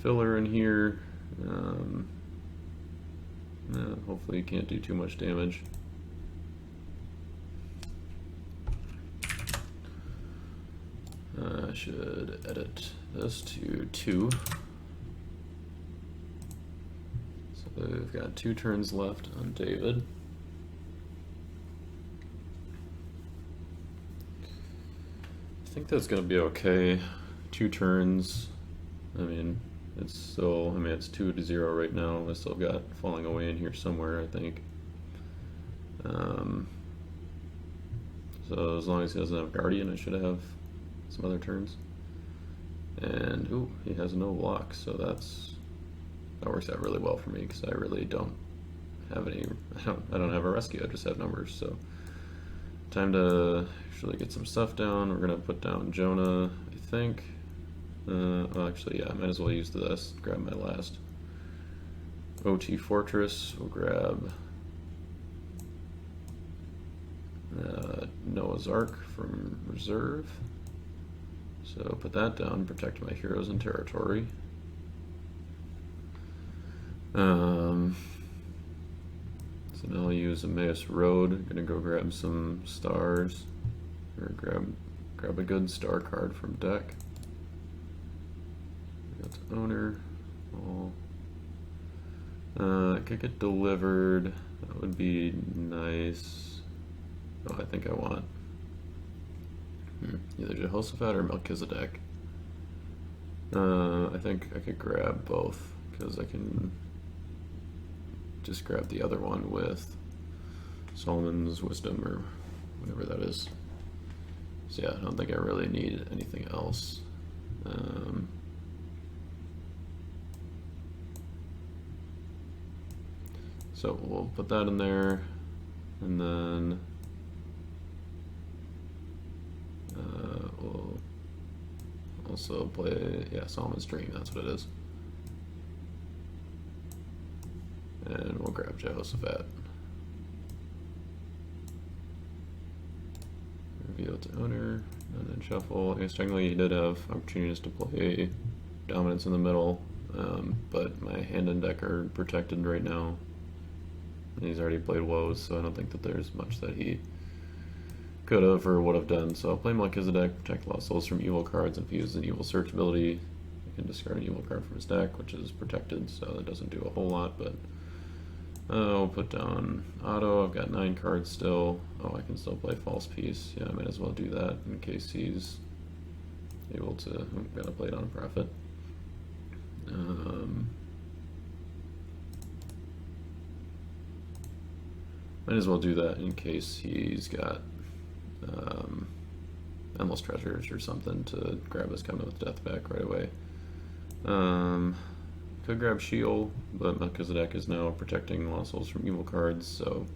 filler in here. Hopefully you can't do too much damage. I should edit this to 2. So we've got 2 turns left on David. I think that's going to be okay. 2 turns. I mean, it's still, it's 2-0 right now. I still got Falling Away in here somewhere, I think. So as long as he doesn't have Guardian, I should have some other turns. And ooh, he has no block, so that works out really well for me, because I really don't have any. I don't have a rescue. I just have numbers. So time to actually get some stuff down. We're gonna put down Jonah, I think. Well, actually, yeah, I might as well use this. Grab my last OT Fortress. We'll grab Noah's Ark from reserve. So put that down, protect my heroes and territory. So now I'll use Emmaus Road. I'm gonna go grab some stars, or grab a good star card from deck. Go to owner. It could get delivered. That would be nice. Oh, I think I want either Jehoshaphat or Melchizedek. I think I could grab both, because I can just grab the other one with Solomon's Wisdom or whatever that is. So yeah, I don't think I really need anything else. So we'll put that in there, and then we'll also play, yeah, Solomon's Dream, that's what it is. And we'll grab Jehoshaphat. Reveal to owner, and then shuffle. I guess technically he did have opportunities to play dominance in the middle, but my hand and deck are protected right now. And he's already played woes, so I don't think that there's much that he could have or would have done. So I'll play Melchizedek, protect lost souls from evil cards, and if he uses an evil search ability, I can discard an evil card from his deck, which is protected, so that doesn't do a whole lot, but I'll put down Auto. I've got 9 cards still. Oh, I can still play False Peace. Yeah, I might as well do that in case he's able to. I'm gonna play it on a Prophet. Might as well do that in case he's got Endless Treasures or something to grab his Covenant with Death back right away. Could grab Sheol, but Melchizedek is now protecting lost souls from evil cards, so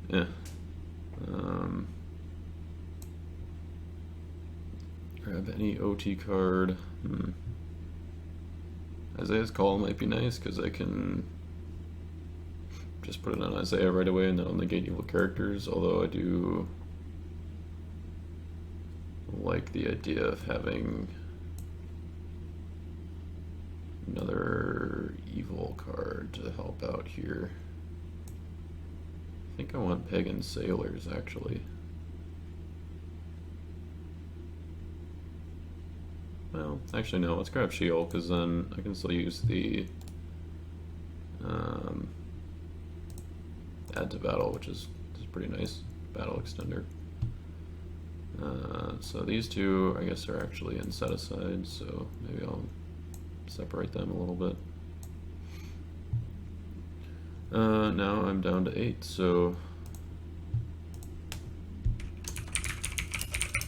yeah. Grab any OT card. Isaiah's Call might be nice because I can just put it on Isaiah right away and that'll negate evil characters, although I do like the idea of having another evil card to help out here. I think I want Pagan Sailors, actually. Well, actually no, let's grab Sheol, because then I can still use the add to battle, which is pretty nice battle extender. So these two, I guess, are actually in set aside, so maybe I'll separate them a little bit. Now I'm down to 8, so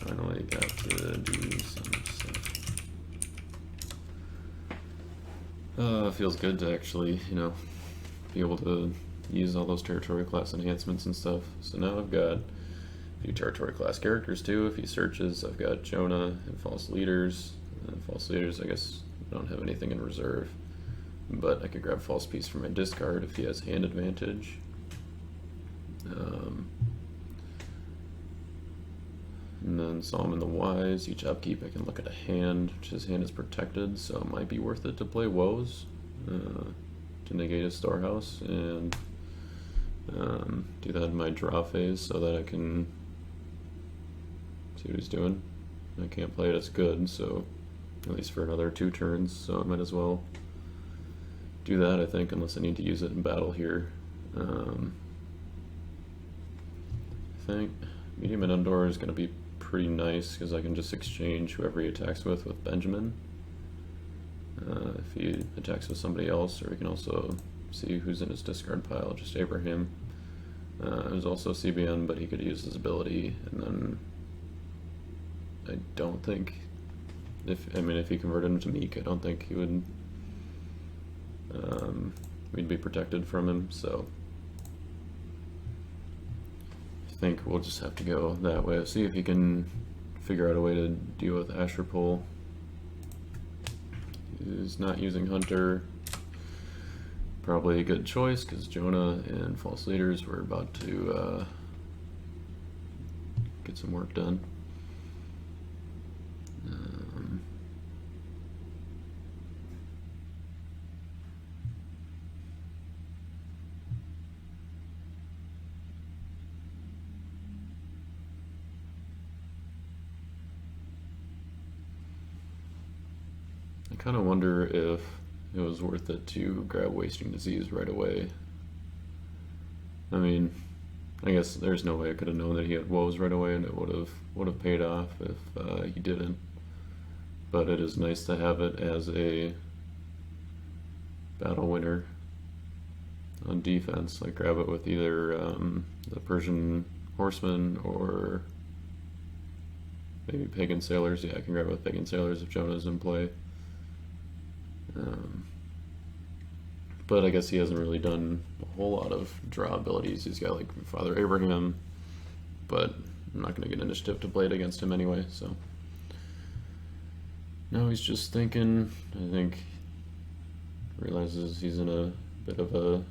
finally got to do some stuff. Feels good to actually, be able to use all those territory class enhancements and stuff. So now I've got a few territory class characters too. If he searches, I've got Jonah and False Leaders. False Leaders, I guess, don't have anything in reserve, but I could grab False Peace from my discard if he has hand advantage. And then Solomon the Wise. Each upkeep I can look at a hand, which his hand is protected, so it might be worth it to play Woes to negate his Storehouse, and do that in my draw phase so that I can see what he's doing. I can't play it as good, so at least for another 2 turns, so I might as well do that, I think, unless I need to use it in battle here. I think Medium and Undor is going to be pretty nice because I can just exchange whoever he attacks with Benjamin. If he attacks with somebody else, or we can also see who's in his discard pile, just Abraham. There's also CBN, but he could use his ability, and then I don't think, if he converted him to Meek, I don't think he would, we'd be protected from him, so I think we'll just have to go that way. See if he can figure out a way to deal with Ashurpol. He's not using Hunter. Probably a good choice because Jonah and False Leaders were about to get some work done. I kind of wonder if it was worth it to grab Wasting Disease right away. I mean, I guess there's no way I could have known that he had Woes right away, and it would have paid off if he didn't. But it is nice to have it as a battle winner on defense. Like grab it with either the Persian Horsemen or maybe Pagan Sailors. Yeah, I can grab it with Pagan Sailors if Jonah's in play. But I guess he hasn't really done a whole lot of draw abilities. He's got like Father Abraham, but I'm not going to get initiative to play it against him anyway, so. Now he's just thinking, I think, realizes he's in a bit of a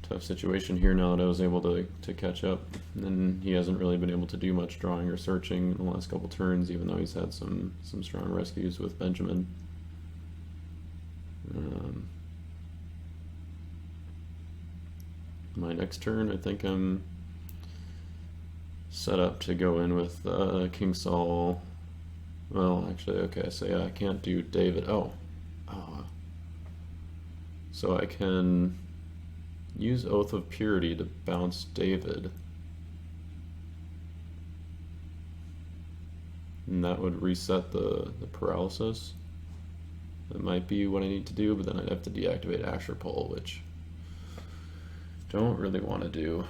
tough situation here now that I was able to catch up. And he hasn't really been able to do much drawing or searching in the last couple turns, even though he's had some strong rescues with Benjamin. My next turn, I think I'm set up to go in with King Saul. Well, actually, okay, so yeah, I can't do David. Oh. So I can use Oath of Purity to bounce David. And that would reset the paralysis. That might be what I need to do, but then I'd have to deactivate Asher Pole, which don't really want to do.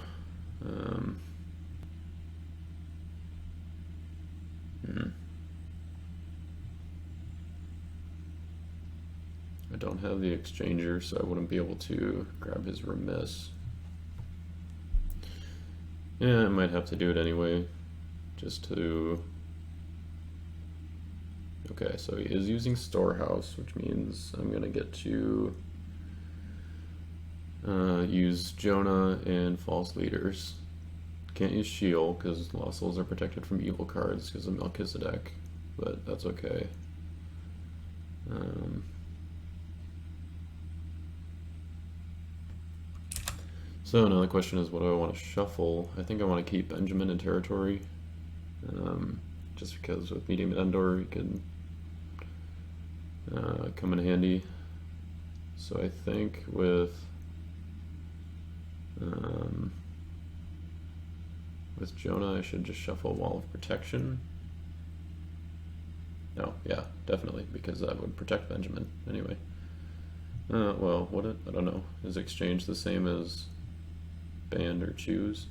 I don't have the exchanger, so I wouldn't be able to grab his remiss. Yeah, I might have to do it anyway, just to... Okay, so he is using Storehouse, which means I'm gonna get to use Jonah and False Leaders. Can't use Shield, because Lost Souls are protected from evil cards because of Melchizedek, but that's okay. So now the question is, what do I want to shuffle? I think I want to keep Benjamin in territory, just because with Medium Endor he could come in handy. So I think with Jonah I should just shuffle Wall of Protection. No, yeah, definitely, because that would protect Benjamin anyway. Well, I don't know. Is exchange the same as band or choose?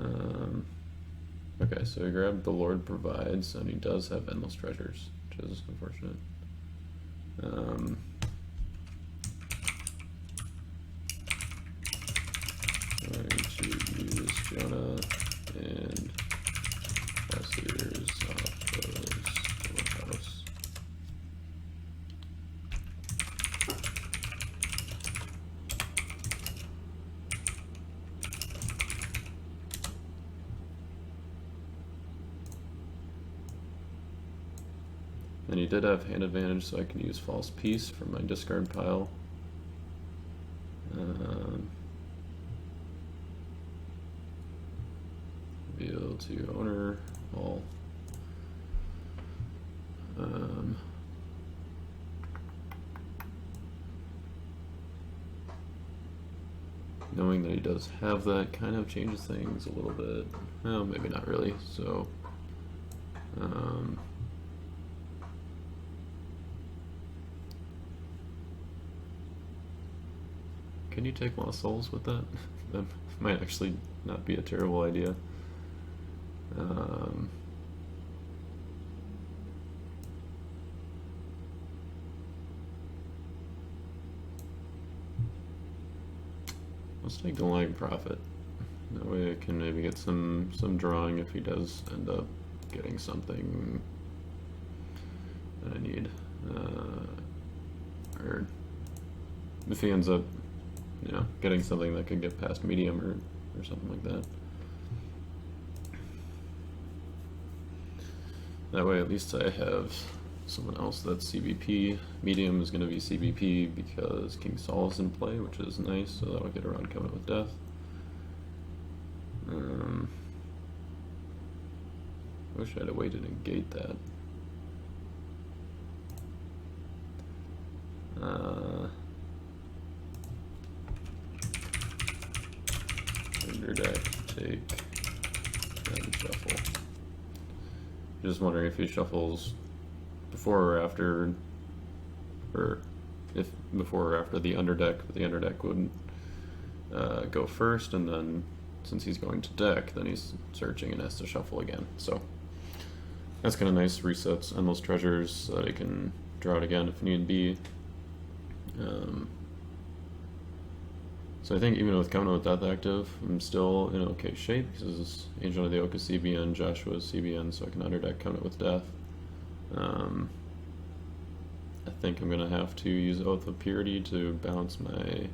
Okay, so he grabbed The Lord Provides, and he does have Endless Treasures, which is unfortunate. I'm going to use Jonah and False Leaders off of Storehouse. And he did have hand advantage, so I can use False Peace from my discard pile. Reveal to owner all. Knowing that he does have that kind of changes things a little bit. Well, maybe not really. So, can you take Lost Souls with that? That might actually not be a terrible idea. Let's take the Lying Prophet. That way I can maybe get some drawing if he does end up getting something that I need. Or if he ends up, getting something that could get past medium or something like that. That way at least I have someone else that's CBP. Medium is going to be CBP because King Saul is in play, which is nice, so that would get around Covenant with Death. I wish I had a way to negate that. Underdeck, take, then shuffle. Just wondering if he shuffles before or after, or if before or after the underdeck, but the underdeck would go first, and then since he's going to deck, then he's searching and has to shuffle again. So that's kind of nice. Resets Endless Treasures so that he can draw it again if need be. So I think even with Covenant with Death active, I'm still in okay shape because Angel of the Oak is CBN, Joshua is CBN, so I can underdeck Covenant with Death. I think I'm going to have to use Oath of Purity to bounce my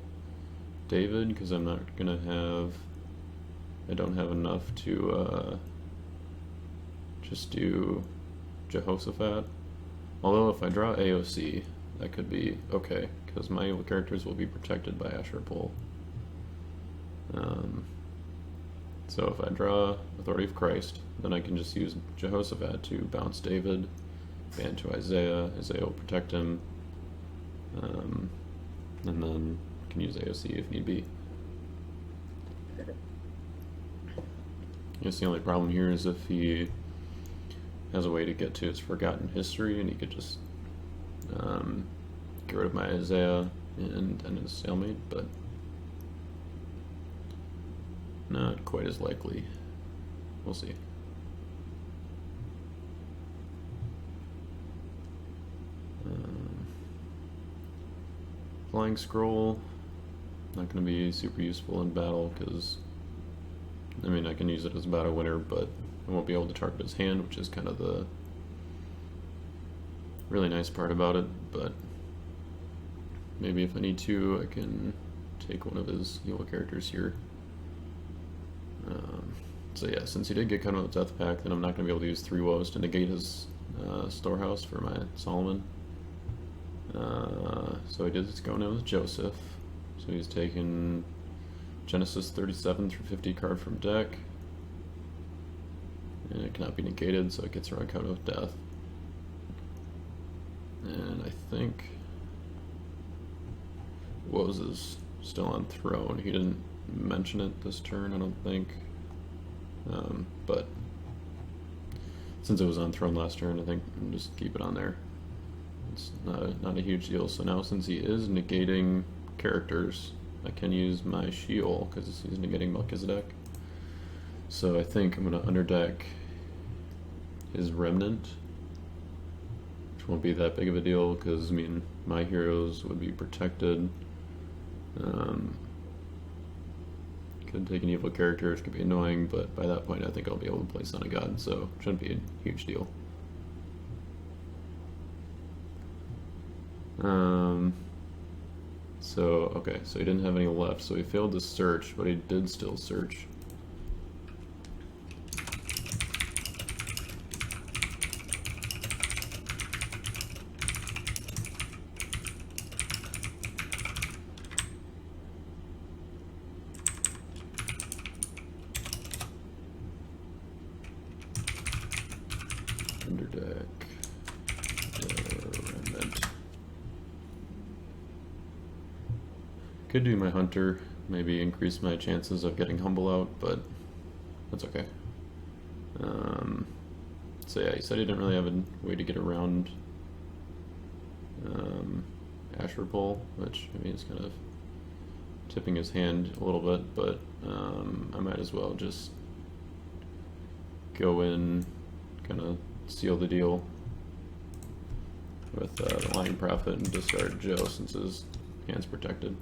David because I'm not going to have... I don't have enough to just do Jehoshaphat. Although if I draw AOC, that could be okay, because my evil characters will be protected by Asher Pole. So if I draw Authority of Christ, then I can just use Jehoshaphat to bounce David, ban to Isaiah. Isaiah will protect him, and then can use AOC if need be. I guess the only problem here is if he has a way to get to his forgotten history, and he could just get rid of my Isaiah and end his stalemate, but not quite as likely. We'll see. Flying Scroll, not going to be super useful in battle because, I mean, I can use it as a battle winner, but I won't be able to target his hand, which is kind of the really nice part about it. But maybe if I need to, I can take one of his evil characters here. So yeah, since he did get kind of a death pack, then I'm not going to be able to use 3 woes to negate his storehouse for my Solomon. So he did go now with Joseph. So he's taken Genesis 37 through 50 card from deck. And it cannot be negated, so it gets around counter with death. And I think Woes is still on throne. He didn't mention it this turn, I don't think. But since it was on throne last turn, I think I'll just keep it on there. It's not a huge deal. So now since he is negating characters, I can use my Sheol because he's negating Melchizedek. So I think I'm going to underdeck his Remnant, which won't be that big of a deal because, I mean, my heroes would be protected. Could take an evil character, which could be annoying, but by that point I think I'll be able to play Son of God, so it shouldn't be a huge deal. Okay, so he didn't have any left, so he failed to search, but he did still search. Underdeck. Remnant. Could do my Hunter, maybe increase my chances of getting Humble out, but that's okay. So yeah, he said he didn't really have a way to get around Asher Pole, which, I mean, is kind of tipping his hand a little bit, but I might as well just go in, kind of seal the deal with the Lying Prophet and discard Joe since his hand's protected.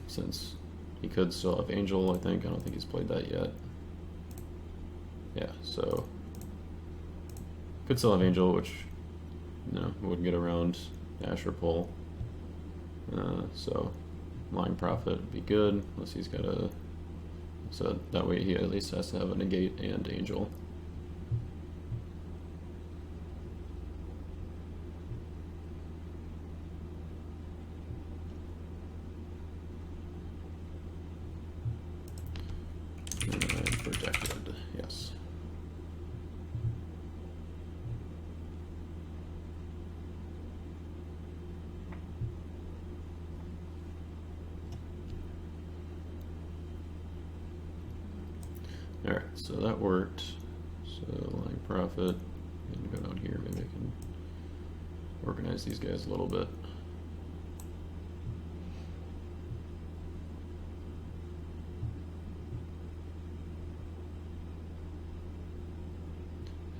Since he could still have Angel, I think. I don't think he's played that yet. Yeah, so could still have Angel, which, you know, wouldn't get around Asher Pole. So Lying Prophet would be good, unless he's got a... So that way he at least has to have a negate and Angel. And protected, yes. Alright, so that worked. So Lying Prophet, and go down here, maybe I can organize these guys a little bit.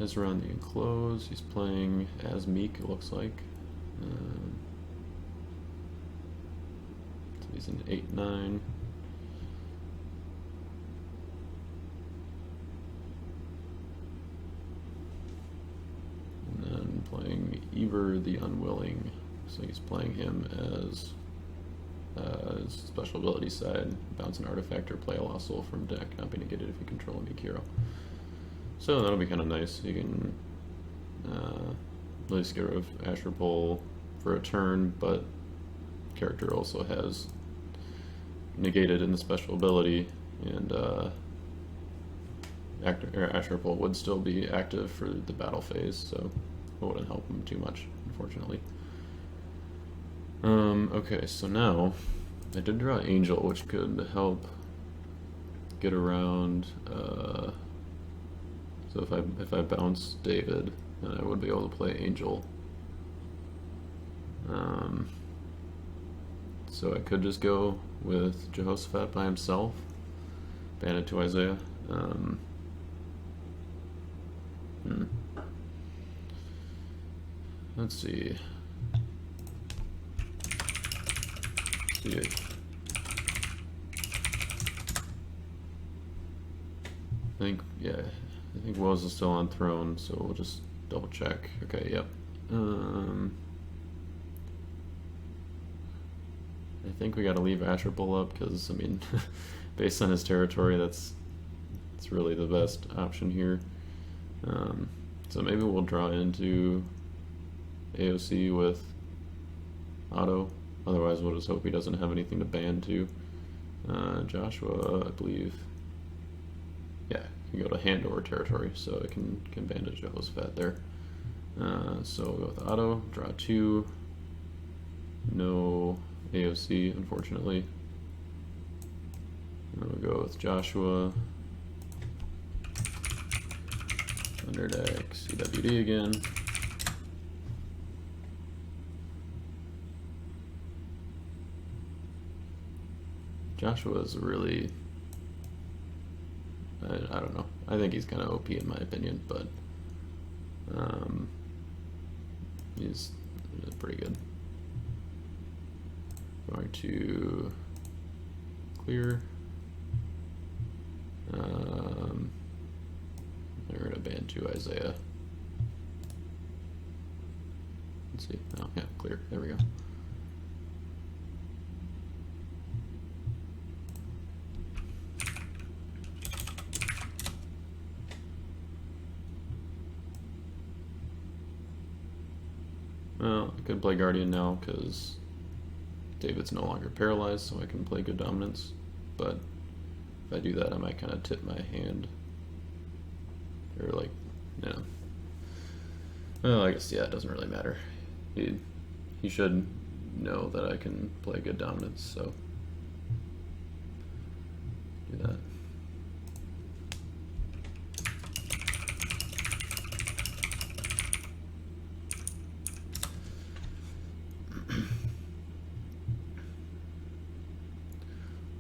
Ezra on the Enclosed, he's playing as Meek, it looks like. So he's an 8-9. Playing Eber the Unwilling, so he's playing him as his special ability side, bounce an artifact or play a lost soul from deck, not be negated if you control a Meek hero. So that'll be kind of nice. You can at least get rid of Asher Pole for a turn, but character also has negated in the special ability, and Asherpole would still be active for the battle phase, so it wouldn't help him too much, unfortunately. Okay, so now I did draw Angel, which could help get around. So if I bounce David, then I would be able to play Angel. So I could just go with Jehoshaphat by himself, ban it to Isaiah. Let's see. I think, yeah, I think Woes is still on throne, so we'll just double check. Okay, yep. I think we gotta leave Asherpole up, because, I mean, based on his territory, it's really the best option here. So maybe we'll draw into AOC with Otto. Otherwise, we'll just hope he doesn't have anything to ban to. Joshua, I believe. Yeah, can go to Handor territory, so I can ban to Jehoshaphat there. So we'll go with Otto, draw 2. No AOC, unfortunately. And we'll go with Joshua. Underdeck, CWD again. Joshua is really, I don't know. I think he's kind of OP in my opinion, but he's pretty good. Going to clear. We're going to ban to Isaiah. Let's see. Oh, yeah, clear. There we go. Well, I could play Guardian now because David's no longer paralyzed, so I can play good dominance. But if I do that, I might kind of tip my hand. Or like, you know. Well, I guess, yeah, it doesn't really matter. He should know that I can play good dominance, so do that.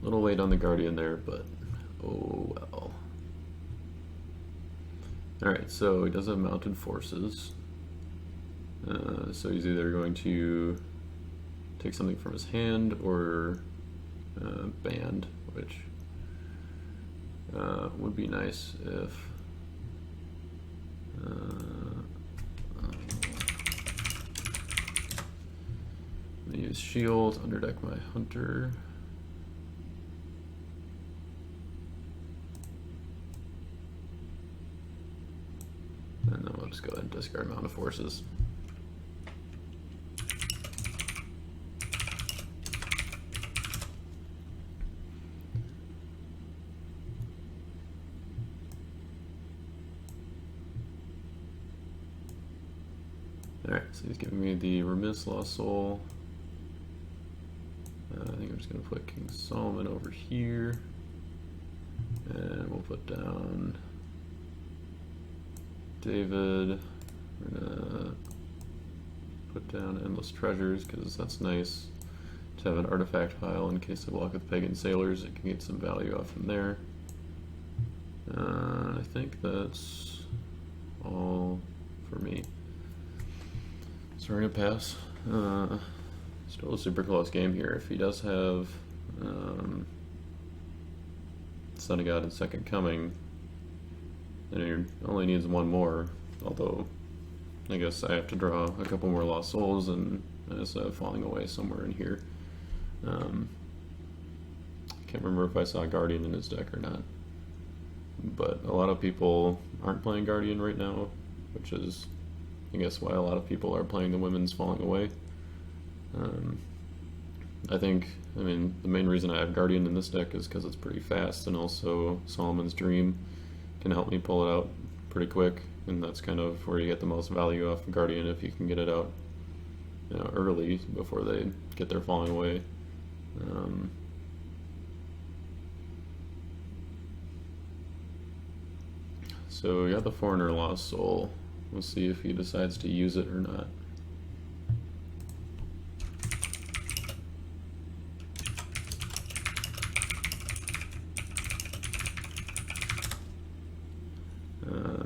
A little late on the Guardian there, but oh well. Alright, so he does have mounted forces. So he's either going to take something from his hand or band, which would be nice if I'm gonna use shield, underdeck my hunter. And then we'll just go ahead and discard Mount of Forces. Alright, so he's giving me the Remiss Lost Soul. I think I'm just going to put King Solomon over here. And we'll put down David. We're gonna put down Endless Treasures because that's nice to have an artifact pile in case I walk with pagan sailors. It can get some value off from there. I think that's all for me. So we're gonna pass. Still a super close game here. If he does have Son of God and Second Coming, and he only needs one more, although I guess I have to draw a couple more Lost Souls and it's falling away somewhere in here. Can't remember if I saw Guardian in his deck or not. But a lot of people aren't playing Guardian right now, which is, I guess, why a lot of people are playing the Women's Falling Away. I think, I mean, the main reason I have Guardian in this deck is because it's pretty fast, and also Solomon's Dream can help me pull it out pretty quick, and that's kind of where you get the most value off of Guardian if you can get it out, you know, early before they get their falling away. So we got the Foreigner Lost Soul. We'll see if he decides to use it or not.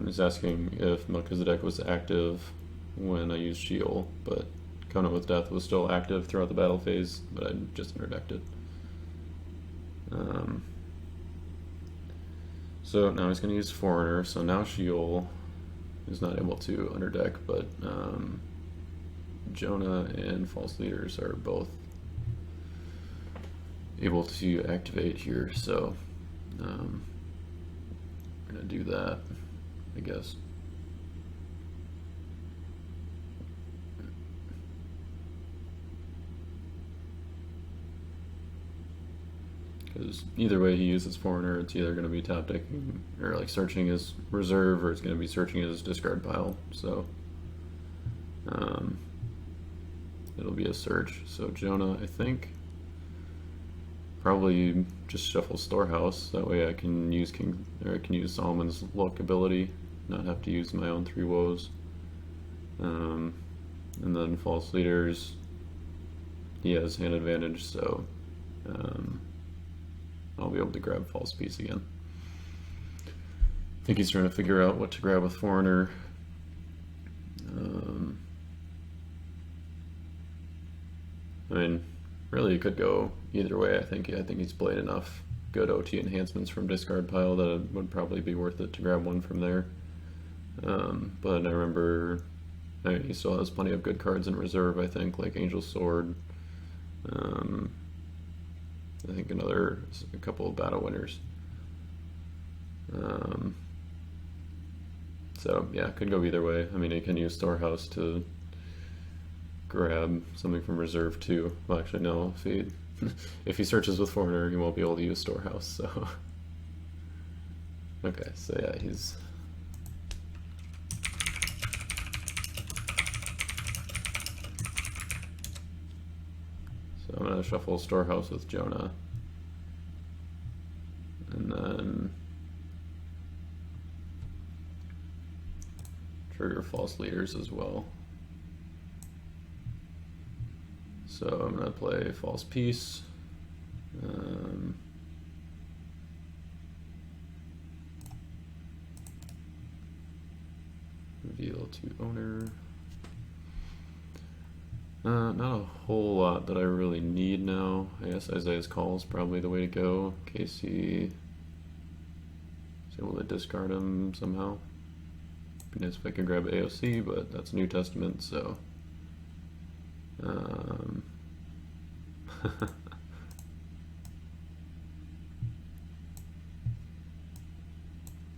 He's asking if Melchizedek was active when I used Sheol, but Covenant with Death was still active throughout the battle phase, but I just interdected. So now he's going to use Foreigner, so now Sheol is not able to underdeck, but Jonah and False Leaders are both able to activate here, so we're going to do that, I guess. Because either way he uses Foreigner, it's either going to be top decking or like searching his reserve, or it's going to be searching his discard pile. So it'll be a search. So Jonah, I think, probably just shuffle Storehouse. That way I can use I can use Solomon's Luck ability, not have to use my own 3 woes. And then False Leaders, he has hand advantage, so I'll be able to grab False Peace again. I think he's trying to figure out what to grab with Foreigner. I mean, really, it could go either way. I think he's played enough good OT enhancements from discard pile that it would probably be worth it to grab one from there. But I remember, I mean, he still has plenty of good cards in reserve, I think, like Angel Sword. I think a couple of battle winners. So yeah, could go either way. I mean, he can use Storehouse to grab something from reserve too. Well, actually no, if he searches with Foreigner, he won't be able to use Storehouse, so. Okay, so yeah, he's. So I'm gonna shuffle Storehouse with Jonah. And then trigger False Leaders as well. So I'm going to play False Peace. Reveal to owner. Not a whole lot that I really need now. I guess Isaiah's Call is probably the way to go in case he is able to discard him somehow. Be nice if I could grab AOC, but that's New Testament, so.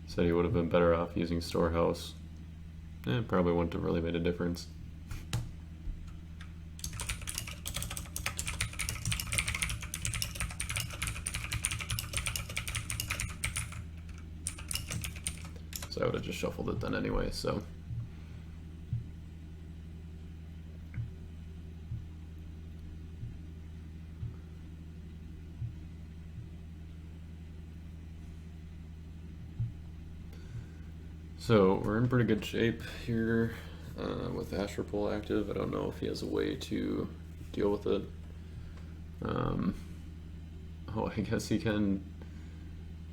Said he would have been better off using Storehouse. Probably wouldn't have really made a difference. So I would have just shuffled it then anyway, so. So we're in pretty good shape here with Asher Pull active. I don't know if he has a way to deal with it. Oh, I guess he can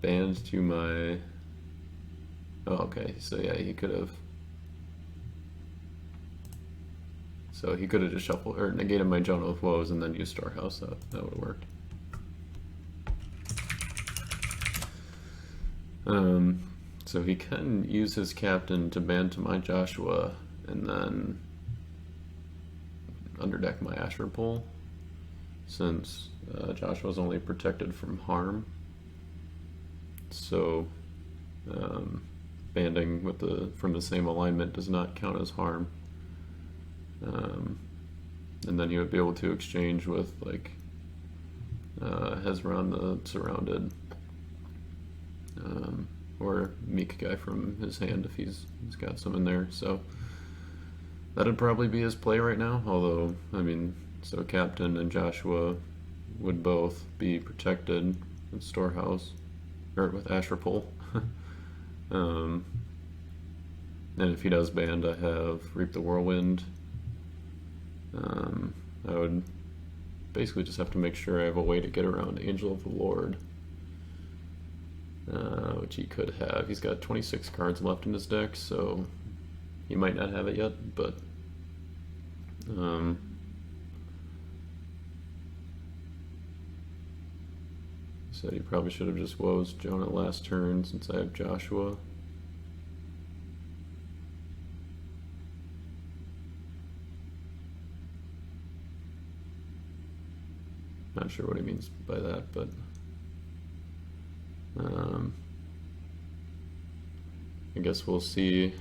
band to my. Oh, okay. So yeah, he could have. So he could have just shuffled or negated my Jonah of Woes and then used Storehouse. That would have worked. So he can use his captain to band to my Joshua and then underdeck my Asher Pull, since Joshua's only protected from harm. So banding with from the same alignment does not count as harm. And then he would be able to exchange with like Hezron the Surrounded, or Meek Guy from his hand if he's got some in there. So that'd probably be his play right now. Although, I mean, so Captain and Joshua would both be protected with Storehouse, or with Asher Pole. And if he does band, I have Reap the Whirlwind. I would basically just have to make sure I have a way to get around Angel of the Lord, which he could have. He's got 26 cards left in his deck, so he might not have it yet, but said he probably should have just woes Jonah last turn since I have Joshua. Not sure what he means by that, but I guess we'll see.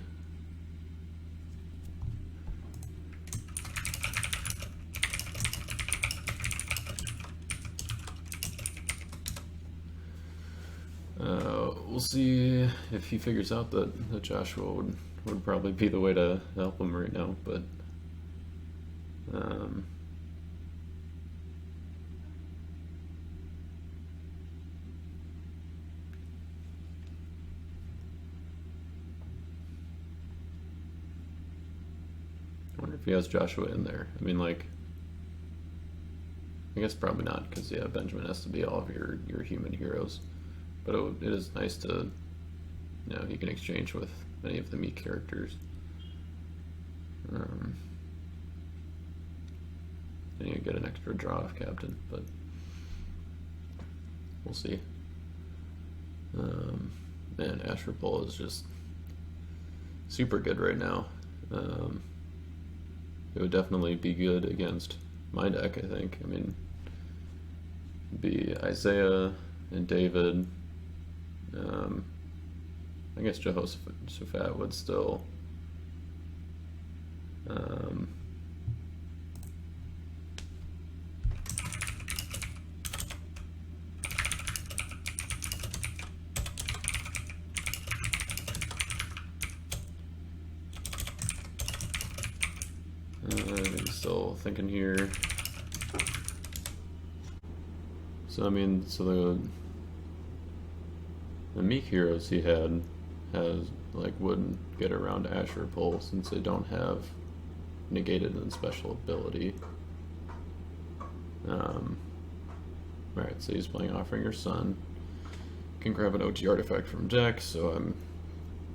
We'll see if he figures out that Joshua would probably be the way to help him right now, but I wonder if he has Joshua in there. I mean, like, I guess probably not, because yeah, Benjamin has to be all of your human heroes. But it is nice to, you know, he can exchange with many of the Meek characters. And you get an extra draw off Captain, but we'll see. Man, Asher Pole is just super good right now. It would definitely be good against my deck, I think. I mean, it'd be Isaiah and David. I guess Jehoshaphat would still I'm still thinking here. So I mean, so the Meek heroes he wouldn't get around Asher Pole since they don't have negated and special ability. Alright, so he's playing Offering Your Son. Can grab an OT artifact from deck, so I'm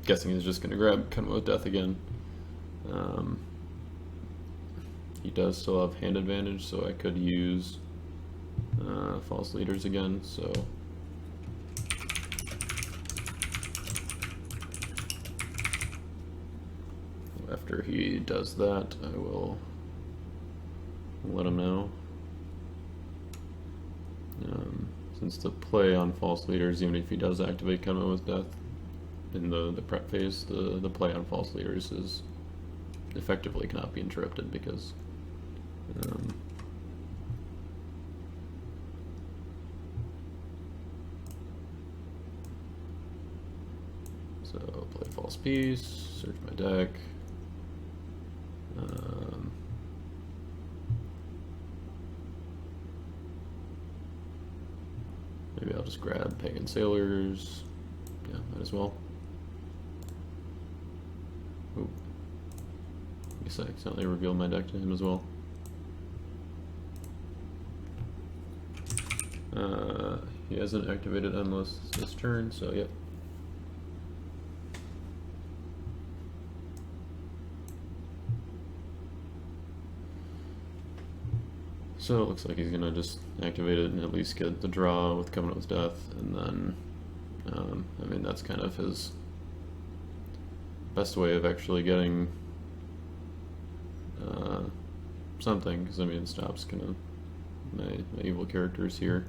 guessing he's just gonna grab Covenant with Death again. He does still have hand advantage, so I could use False Leaders again, so after he does that, I will let him know. Since the play on False Leaders, even if he does activate Covenant with Death in the prep phase, the play on False Leaders is effectively cannot be interrupted because so play False Peace, search my deck. Maybe I'll just grab Pagan Sailors. Yeah, might as well. Ooh. I guess I accidentally revealed my deck to him as well. He hasn't activated Endless this turn, so yep. So it looks like he's gonna just activate it and at least get the draw with Covenant with Death, and then, I mean, that's kind of his best way of actually getting something, because I mean, it stops kind of my evil characters here,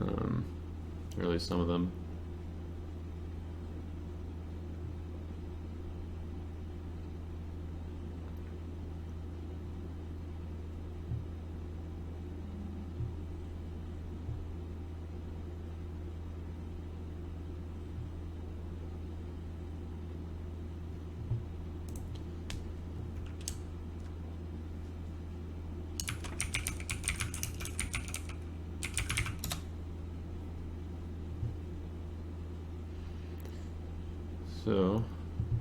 or at least some of them. So,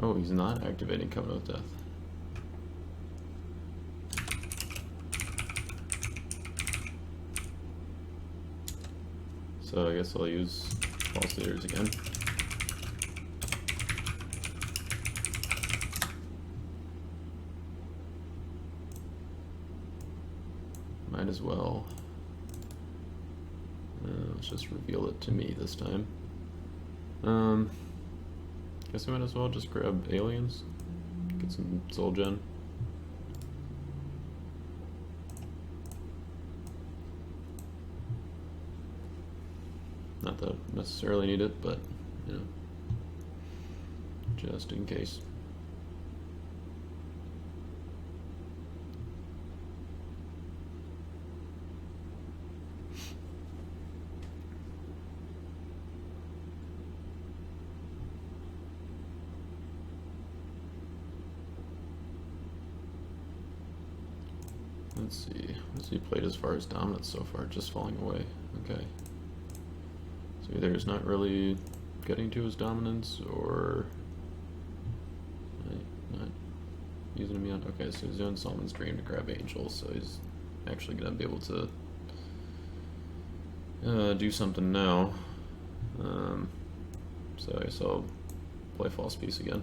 oh, he's not activating Covenant of Death. So I guess I'll use False Leaders again. Might as well. Let's just reveal it to me this time. Guess I might as well just grab aliens. Get some soul gen. Not that I necessarily need it, but, you know, just in case. Let's see. What's he played as far as dominance so far? Just falling away. Okay. So either he's not really getting to his dominance, or not using him yet. Okay, so he's doing Solomon's Dream to grab Angel, so he's actually going to be able to do something now. So I guess I'll play False Piece again.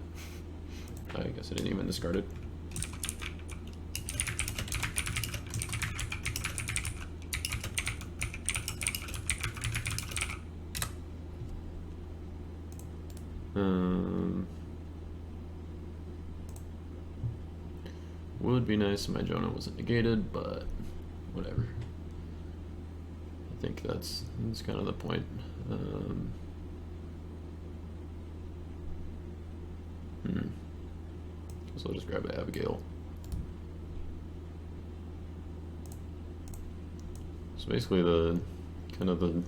I guess I didn't even discard it. Would be nice if my Jonah wasn't negated, but whatever. I think that's kind of the point. So I'll just grab Abigail. So basically the kind of the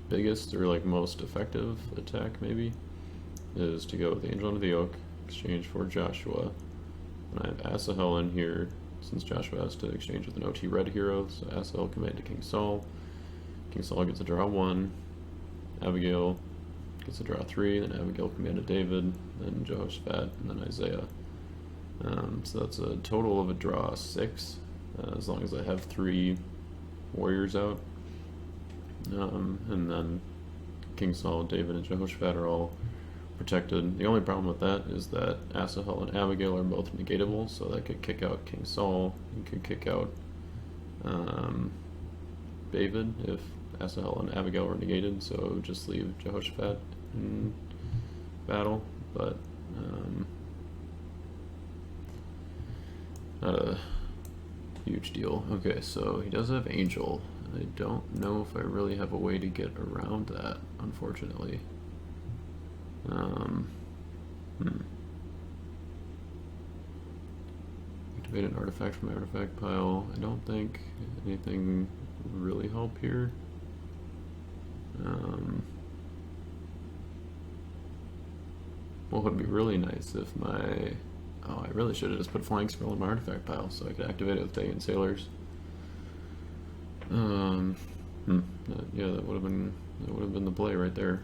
biggest or like most effective attack maybe is to go with Angel under the Oak, exchange for Joshua. And I have Asahel in here, since Joshua has to exchange with an OT red hero, so Asahel command to King Saul. King Saul gets a draw 1, Abigail gets a draw 3, then Abigail command to David, then Jehoshaphat, and then Isaiah. So that's a total of a draw 6, as long as I have 3 warriors out. And then King Saul, David, and Jehoshaphat are all protected. The only problem with that is that Asahel and Abigail are both negatable, so that could kick out King Saul, and could kick out David if Asahel and Abigail were negated, so it would just leave Jehoshaphat in battle, but not a huge deal. Okay, so he does have Angel. I don't know if I really have a way to get around that, unfortunately. Activate an artifact from my artifact pile. I don't think anything would really help here. What would be really nice if my... Oh, I really should have just put Flying Scroll in my artifact pile so I could activate it with Dagon Sailors. Yeah, that would have been the play right there.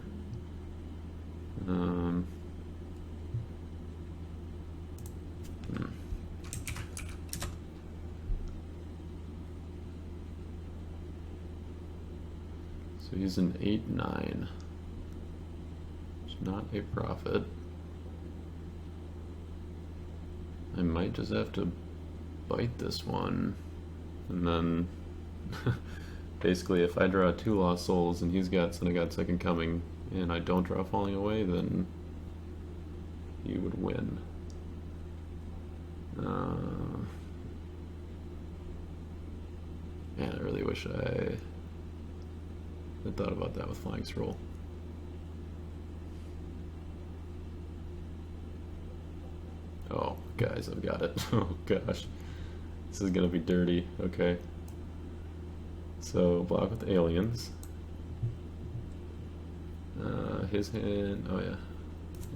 So he's an 8/9. It's not a profit. I might just have to bite this one, and then basically if I draw 2 Lost Souls and he's got Second Coming, and I don't draw Falling Away, then he would win. Man, I really wish I had thought about that with Flying Scroll. Oh, guys, I've got it. Oh gosh, this is gonna be dirty. Okay, so block with aliens. His hand, oh yeah,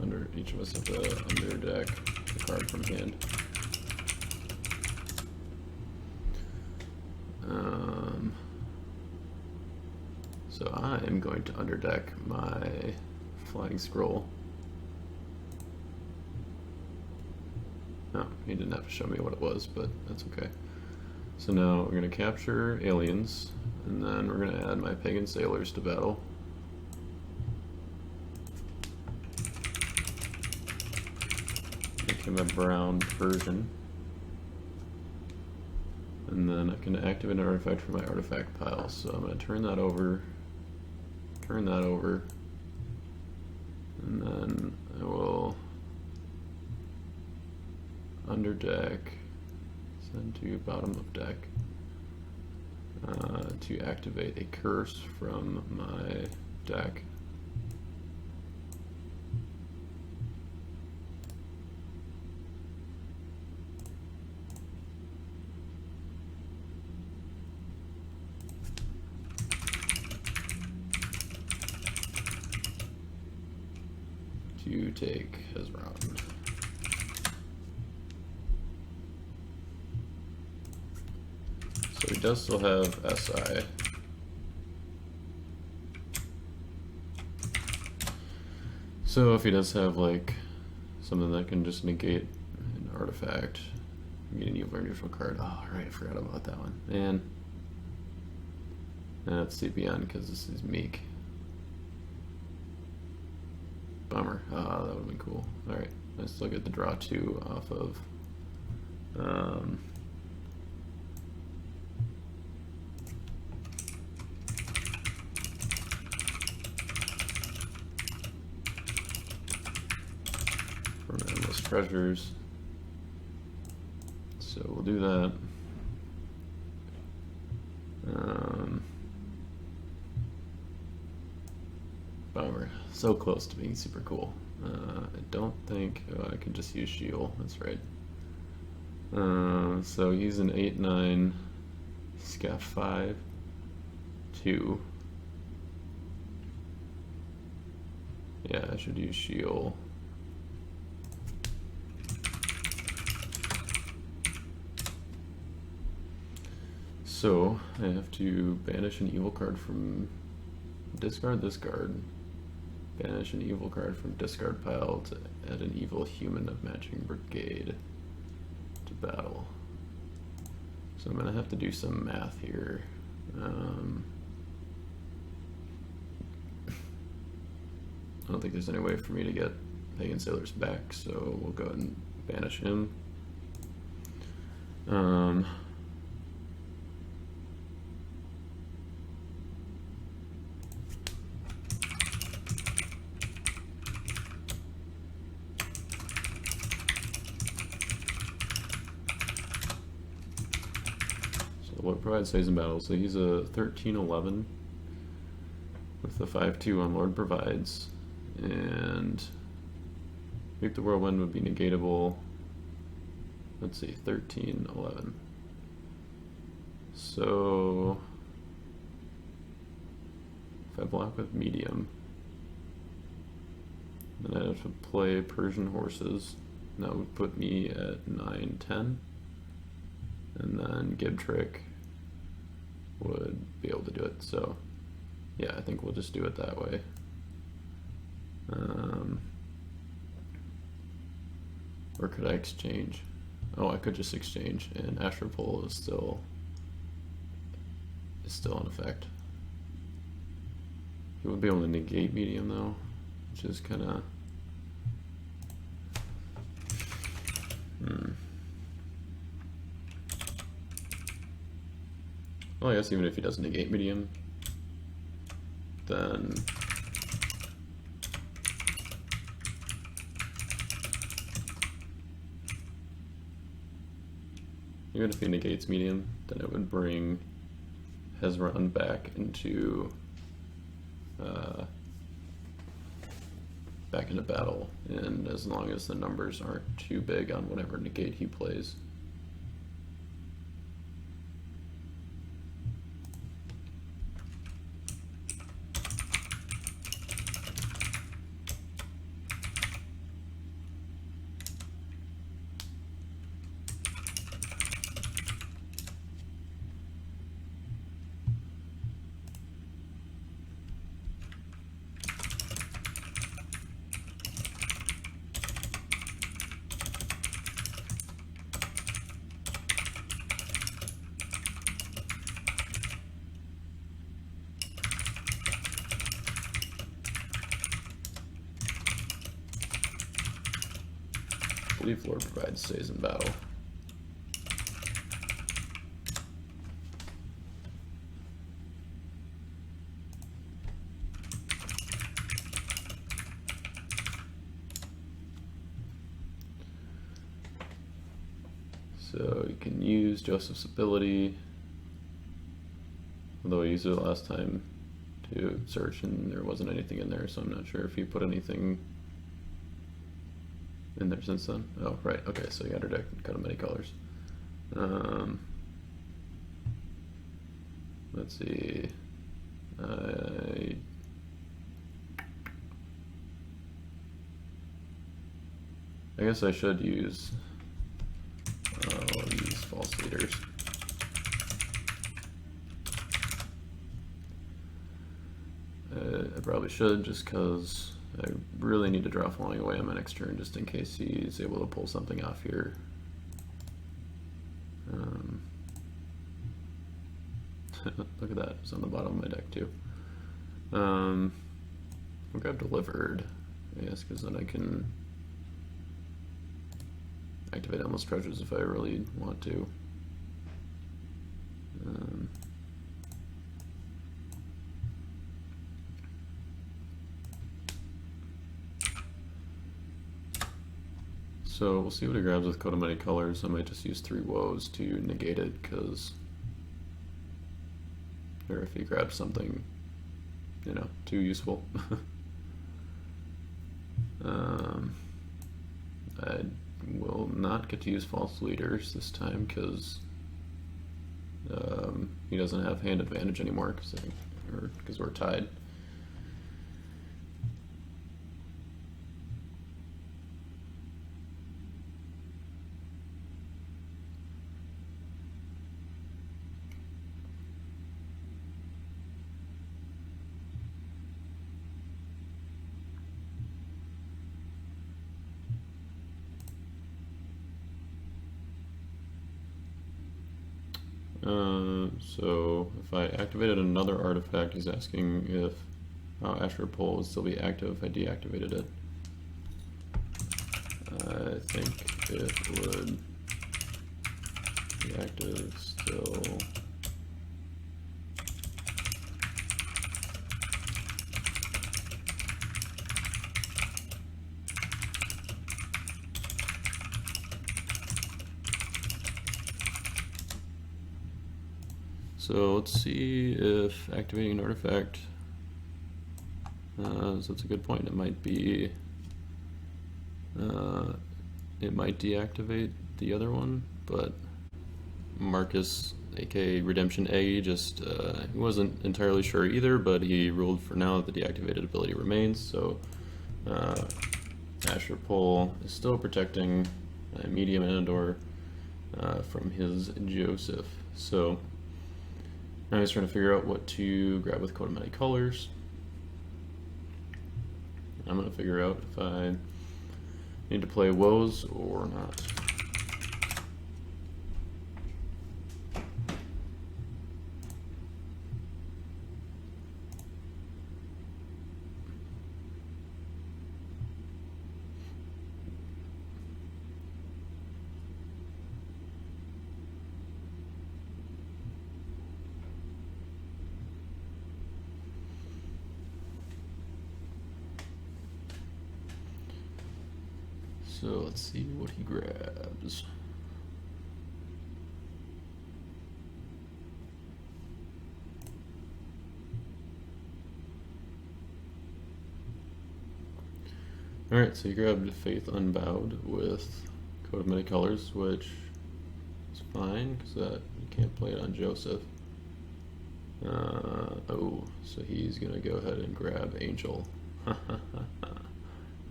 under each of us have to underdeck the card from hand. So I am going to underdeck my Flying Scroll. He didn't have to show me what it was, but that's okay. So now we're going to capture aliens, and then we're going to add my pagan sailors to battle. Make him a brown Persian. And then I can activate an artifact from my artifact pile. So I'm going to turn that over, and then I will under deck, send to bottom of deck to activate a curse from my deck. To take Hezron. So he does still have SI. So if he does have like something that can just negate an artifact, get an evil or neutral card. Oh, right, I forgot about that one. And that's CPN because this is Meek. Bummer. Ah, that would have been cool. Alright, I still get the draw 2 off of from Endless Treasures. So we'll do that. Bummer. So close to being super cool. I don't think I can just use Shield. That's right. So he's an 8/9. He's got 5, 2. Yeah, I should use Shield. So I have to banish an evil card from discard this card. Banish an evil card from discard pile to add an evil human of matching brigade to battle. So I'm going to have to do some math here. I don't think there's any way for me to get Pagan Sailors back, so we'll go ahead and banish him. What provides stays in battle? So he's a 13/11 with the 5/2 on Lord Provides, and Reap the Whirlwind would be negatable. Let's see, 13/11. So if I block with medium, then I'd have to play Persian Horses. And that would put me at 9/10, and then Gib Trick would be able to do it. So yeah, I think we'll just do it that way. Or could I exchange? Oh, I could just exchange, and Astropole is still in effect. He would be able to negate medium though, which is kind of well, I guess even if he doesn't negate medium, then even if he negates medium, then it would bring Hezron back into battle, and as long as the numbers aren't too big on whatever negate he plays. City floor provides stays in battle. So you can use Joseph's ability, although I used it last time to search and there wasn't anything in there, so I'm not sure if you put anything in there since then. Oh, right, okay, so you got cut of many colors. Let's see. I guess I should use false leaders. I probably should, just because I really need to draw falling away on my next turn, just in case he's able to pull something off here. Look at that, it's on the bottom of my deck too. I'll grab Delivered, I guess, because then I can activate Endless Treasures if I really want to. So we'll see what he grabs with Coat of Many Colors. I might just use 3 woes to negate it, because, or if he grabs something, you know, too useful. I will not get to use false leaders this time, because he doesn't have hand advantage anymore, because we're tied. So if I activated another artifact, he's asking if Asher Pole would still be active if I deactivated it. I think it would be active still. So let's see if activating an artifact, so that's a good point. It might be, it might deactivate the other one, but Marcus, a.k.a. Redemption A, just, he wasn't entirely sure either, but he ruled for now that the deactivated ability remains, so Asher Pole is still protecting Medium and or from his Joseph. So now he's trying to figure out what to grab with Coat of Many Colors. I'm going to figure out if I need to play woes or not. So let's see what he grabs. Alright, so he grabbed Faith Unbowed with Coat of Many Colors, which is fine, because you can't play it on Joseph. Oh, so he's going to go ahead and grab Angel.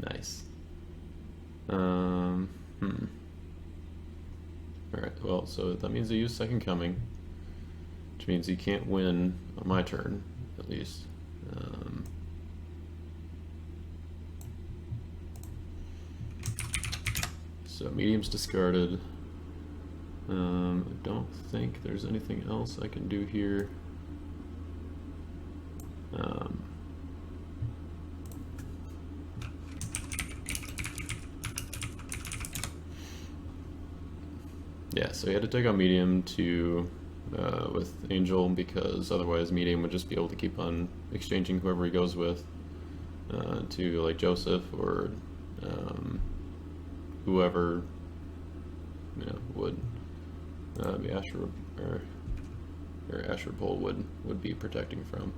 Nice. Alright, well, so that means he used Second Coming, which means he can't win on my turn, at least. So Medium's discarded. I don't think there's anything else I can do here. Yeah, so he had to take on medium to with Angel because otherwise medium would just be able to keep on exchanging whoever he goes with to like Joseph or whoever would be Asher or Asher Pole would be protecting from.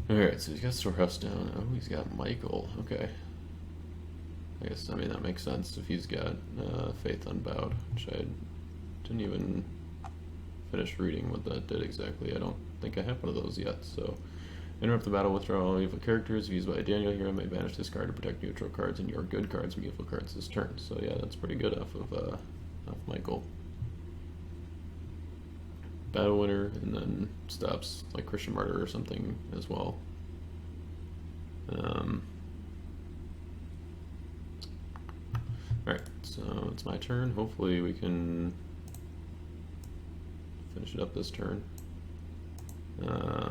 Alright, so he's got Storehouse down. Oh, he's got Michael. Okay. I mean, that makes sense if he's got Faith Unbowed, which I didn't even finish reading what that did exactly. I don't think I have one of those yet, so. Interrupt the battle, withdraw all evil characters. If used by Daniel here, may banish this card to protect neutral cards and your good cards from evil cards this turn. So yeah, that's pretty good off of Michael. Battle winner, and then stops like Christian Martyr or something as well. Alright, so it's my turn. Hopefully we can finish it up this turn. I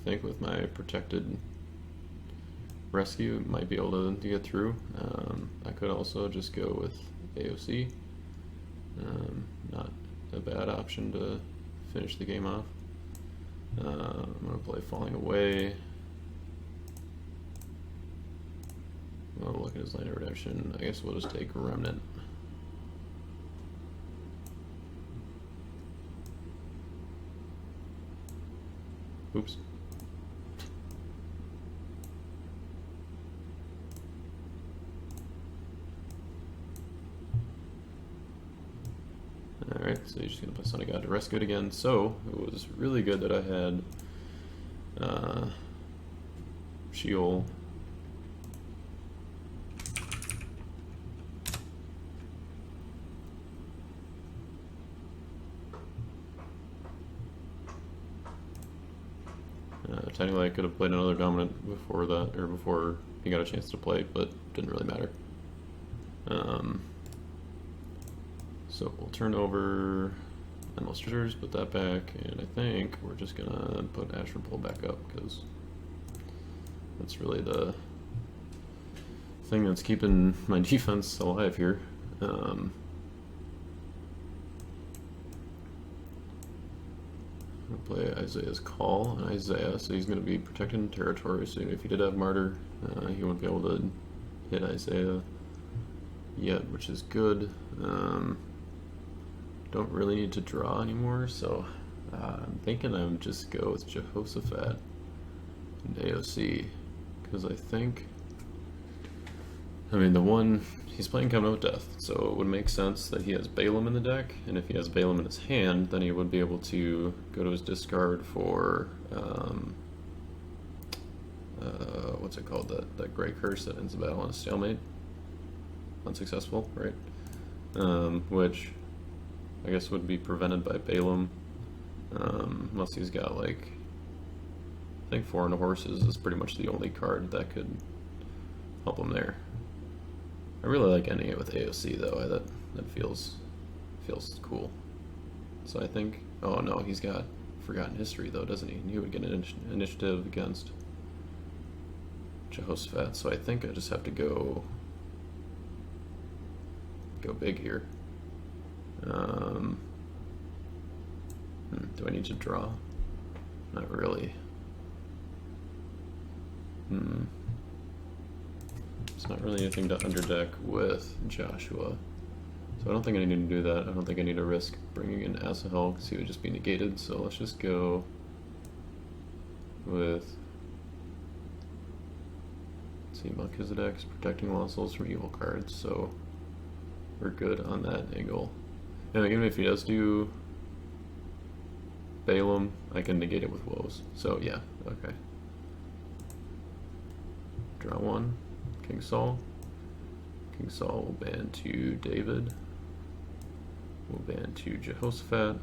think with my protected rescue, might be able to get through. I could also just go with AOC. Not a bad option to finish the game off. I'm going to play Falling Away. I'll look at his Line of Redemption. I guess we'll just take Remnant. Oops. Alright, so you're just going to play Son of God to rescue it again. So, it was really good that I had Sheol. Technically I could have played another Dominant before that, or before he got a chance to play, but didn't really matter. So we'll turn over Endless Treasures, put that back, and I think we're just gonna put Asher Pole back up, because that's really the thing that's keeping my defense alive here. Play Isaiah's Call on Isaiah, so he's going to be protecting territory. So if he did have Martyr, he wouldn't be able to hit Isaiah yet, which is good. Don't really need to draw anymore, so I'm thinking I would just go with Jehoshaphat and AOC, because I think, I mean, the one, he's playing Covenant with Death, so it would make sense that he has Balaam in the deck, and if he has Balaam in his hand, then he would be able to go to his discard for, what's it called, that Grey Curse that ends the battle on a stalemate? Unsuccessful, right? Which I guess would be prevented by Balaam, unless he's got, like, I think Four on Horses is pretty much the only card that could help him there. I really like ending it with AOC though. That feels cool. So I think, oh no, he's got Forgotten History though, doesn't he? And he would get an initiative against Jehoshaphat. So I think I just have to go big here. Do I need to draw? Not really. It's not really anything to underdeck with Joshua, so I don't think I need to do that. I don't think I need to risk bringing in Asahel because he would just be negated, so let's just go with, let's see, Melchizedek's protecting lost souls from evil cards, so we're good on that angle. Now, even if he does do Balaam, I can negate it with woes. So yeah, okay. Draw one, King Saul. King Saul will ban to David. We'll ban to Jehoshaphat.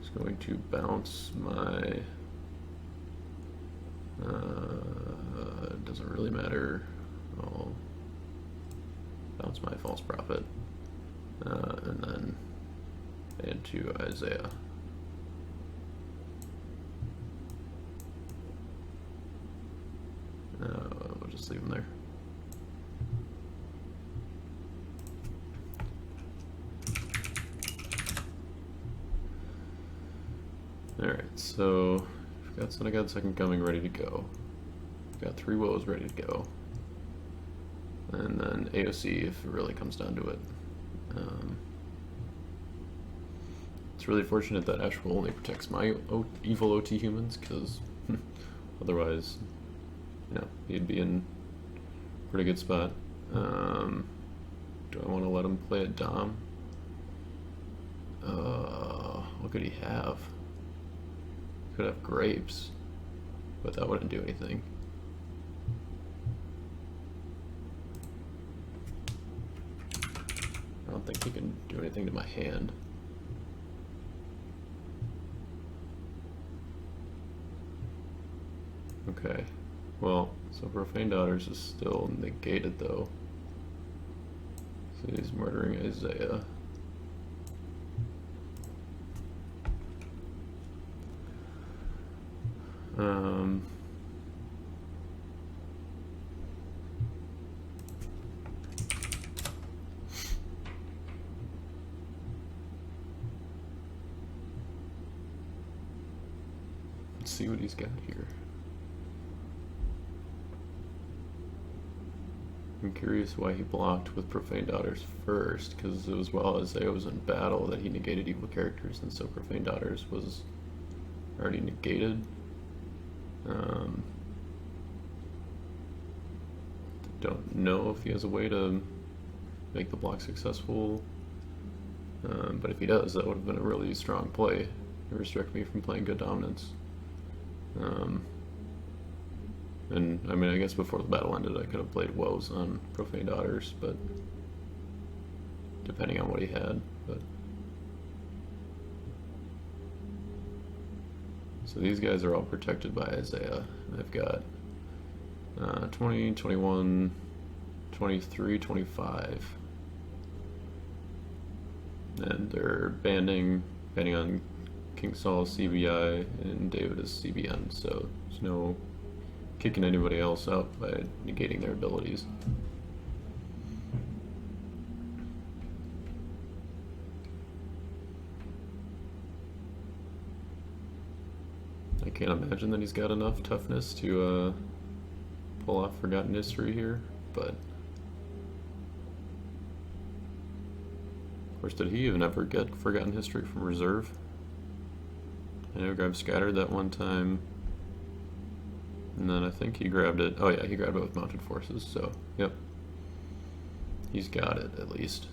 It's going to bounce my... it doesn't really matter. I'll bounce my false prophet. And then ban to Isaiah. We'll just leave him there. Alright, so we've got Son of God Second Coming ready to go. We've got 3 woes ready to go. And then AOC if it really comes down to it. It's really fortunate that Ashwell only protects my evil OT humans, because otherwise, you know, he'd be in a pretty good spot. Do I want to let him play a Dom? What could he have? Could have grapes, but that wouldn't do anything. I don't think he can do anything to my hand. Okay, well, so Profane Daughters is still negated though. So he's murdering Isaiah. Let's see what he's got here. I'm curious why he blocked with Profane Daughters first, because it was while Isaiah was in battle that he negated evil characters, and so Profane Daughters was already negated. Don't know if he has a way to make the block successful, but if he does, that would have been a really strong play to restrict me from playing good dominance. And I mean, I guess before the battle ended, I could have played woes on Profane Daughters, but depending on what he had. But so these guys are all protected by Isaiah. I've got 20, 21, 23, 25, and they're banning on King Saul CBI and David is CBN, so there's no kicking anybody else out by negating their abilities. I can't imagine that he's got enough toughness to pull off Forgotten History here, but of course, did he even ever get Forgotten History from Reserve? I know he grabbed Scattered that one time, and then I think he grabbed it. Oh yeah, he grabbed it with Mounted Forces, so yep. He's got it, at least.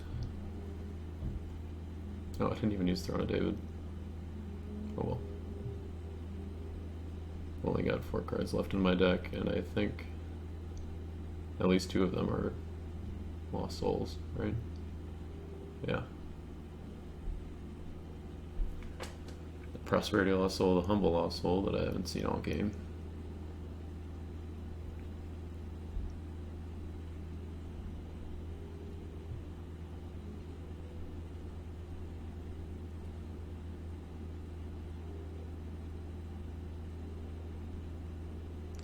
Oh, I didn't even use Throne of David. Oh well. Only got 4 cards left in my deck, and I think at least 2 of them are Lost Souls, right? Yeah. The Prosperity Lost Soul, the Humble Lost Soul that I haven't seen all game.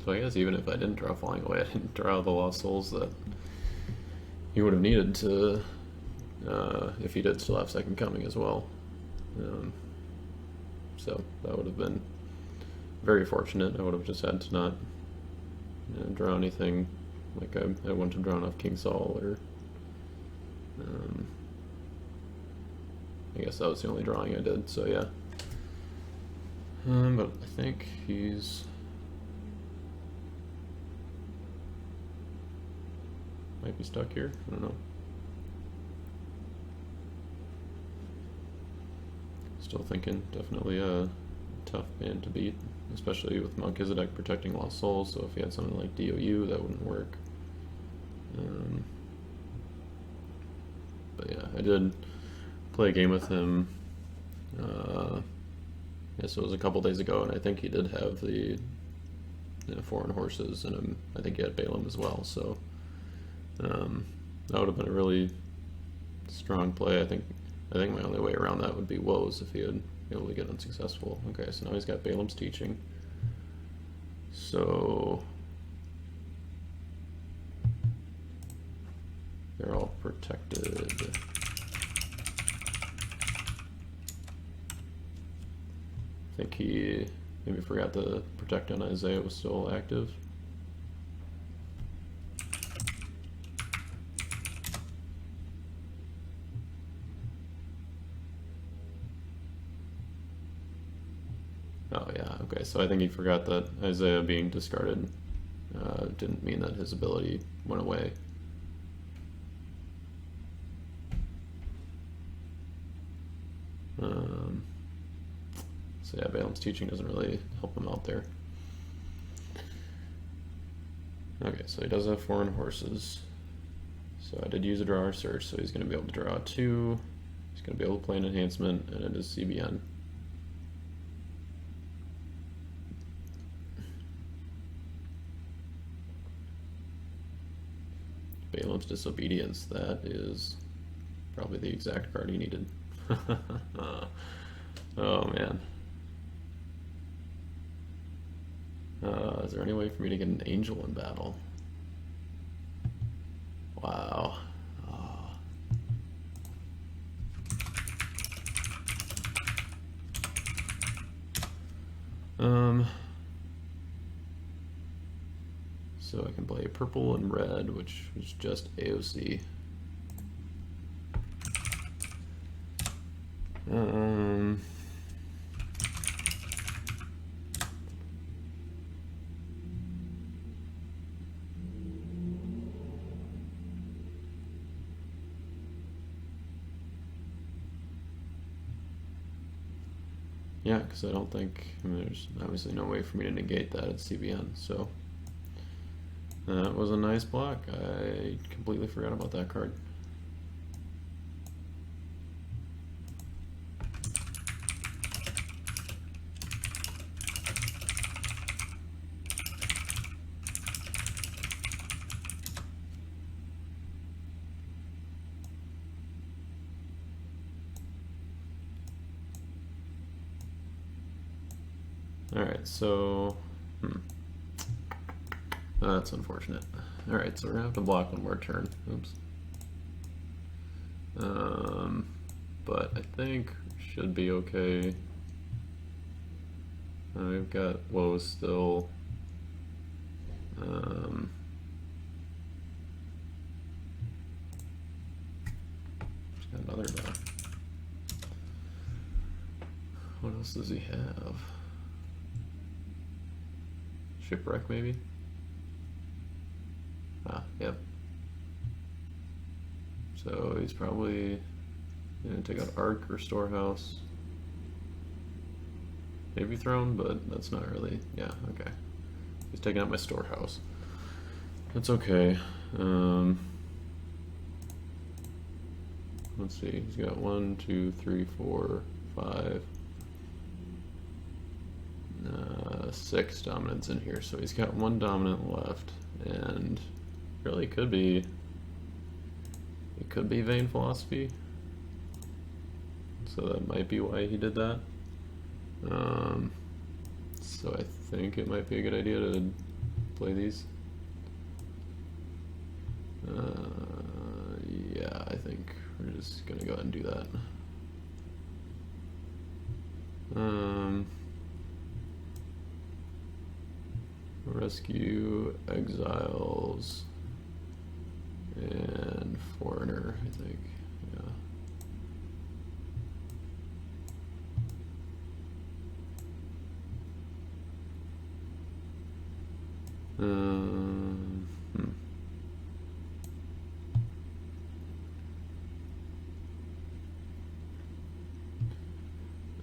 So I guess even if I didn't draw Falling Away, I didn't draw the Lost Souls that he would have needed to, if he did still have Second Coming as well. So that would have been very fortunate. I would have just had to not draw anything. Like I wouldn't have drawn off King Saul, or I guess that was the only drawing I did, so yeah. But I think he's... might be stuck here, I don't know. Still thinking, definitely tough band to beat, especially with Melchizedek protecting lost souls. So if he had something like DOU, that wouldn't work. But yeah, I did play a game with him. So it was a couple days ago, and I think he did have the foreign horses, and I think he had Balaam as well. So that would have been a really strong play. I think my only way around that would be woes if he had been able to get unsuccessful. Okay, so now he's got Balaam's teaching. So they're all protected. I think he maybe forgot the protect on Isaiah was still active. Oh yeah, okay, so I think he forgot that Isaiah being discarded didn't mean that his ability went away. So yeah, Balaam's teaching doesn't really help him out there. Okay, so he does have foreign horses. So I did use a drawer search, so he's going to be able to draw 2. He's going to be able to play an enhancement, and it is CBN. Balaam's Disobedience, that is probably the exact card he needed. Oh man. Is there any way for me to get an angel in battle? Wow. So I can play purple and red, which is just AOC. Yeah, because I don't think, there's obviously no way for me to negate that at CBN, so that was a nice block. I completely forgot about that card. Alright, so that's unfortunate. Alright, so we're gonna have to block one more turn. Oops. But I think should be okay. We've got woes still. Got another guy. What else does he have? Shipwreck, maybe? Ah, yep. So he's probably gonna take out Ark or Storehouse. Maybe Throne, but that's not really, yeah, okay. He's taking out my Storehouse. That's okay. Let's see, he's got 1, 2, 3, 4, 5, 6 dominants in here, so he's got 1 dominant left, and really it could be Vain Philosophy, so that might be why he did that. So I think it might be a good idea to play these. Yeah, I think we're just gonna go ahead and do that. Rescue, Exiles, and Foreigner, I think, yeah.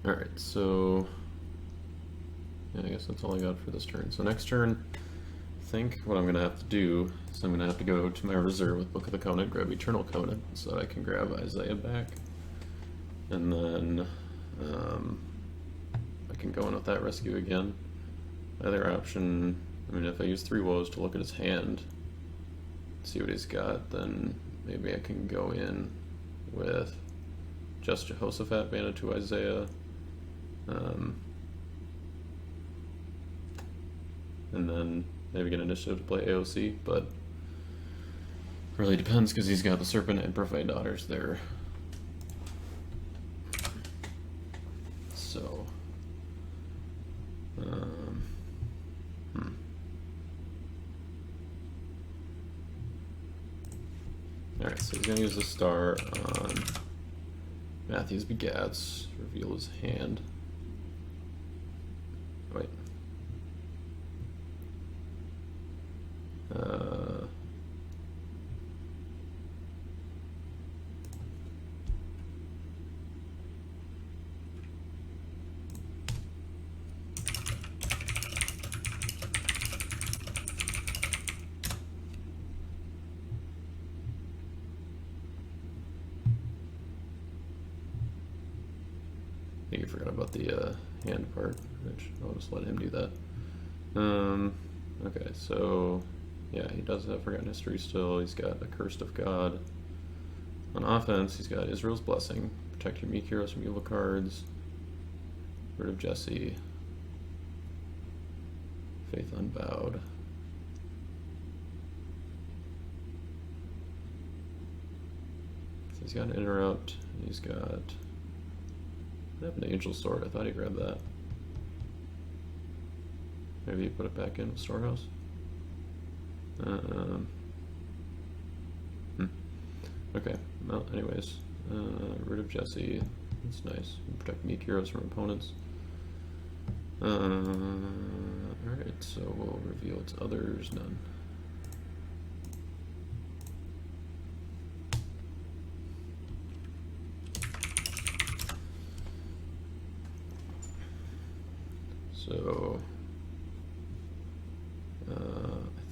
Alright, so guess that's all I got for this turn. So next turn, I think what I'm going to have to do is I'm going to have to go to my reserve with Book of the Covenant, grab Eternal Covenant, so that I can grab Isaiah back. And then I can go in with that rescue again. Other option, I mean, if I use 3 woes to look at his hand, see what he's got, then maybe I can go in with just Jehoshaphat banded to Isaiah. And then maybe get initiative to play AOC, but really depends because he's got the Serpent and Prophet Daughters there. So, Alright, so he's going to use the star on Matthew's Begats, reveal his hand. Wait. I think you forgot about the hand part, which I'll just let him do that. Okay, so yeah, he does have Forgotten History still. He's got Accursed of God. On offense, he's got Israel's Blessing, protect your meek heroes from evil cards, Rid of Jesse, Faith Unbowed. So he's got an Interrupt, he's got... What happened to Angel Sword? I thought he grabbed that. Maybe he put it back in with Storehouse? Okay, well, anyways. Rid of Jesse. That's nice. Protect meek heroes from opponents. Alright, so we'll reveal its others. None. So, I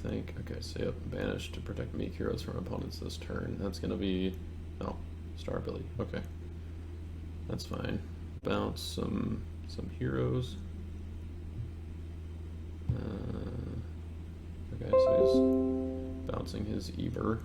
think, okay, so yep, banished to protect meek heroes from opponents this turn. That's gonna be, oh, Star Ability, okay. That's fine. Bounce some heroes. Okay, so he's bouncing his Eber.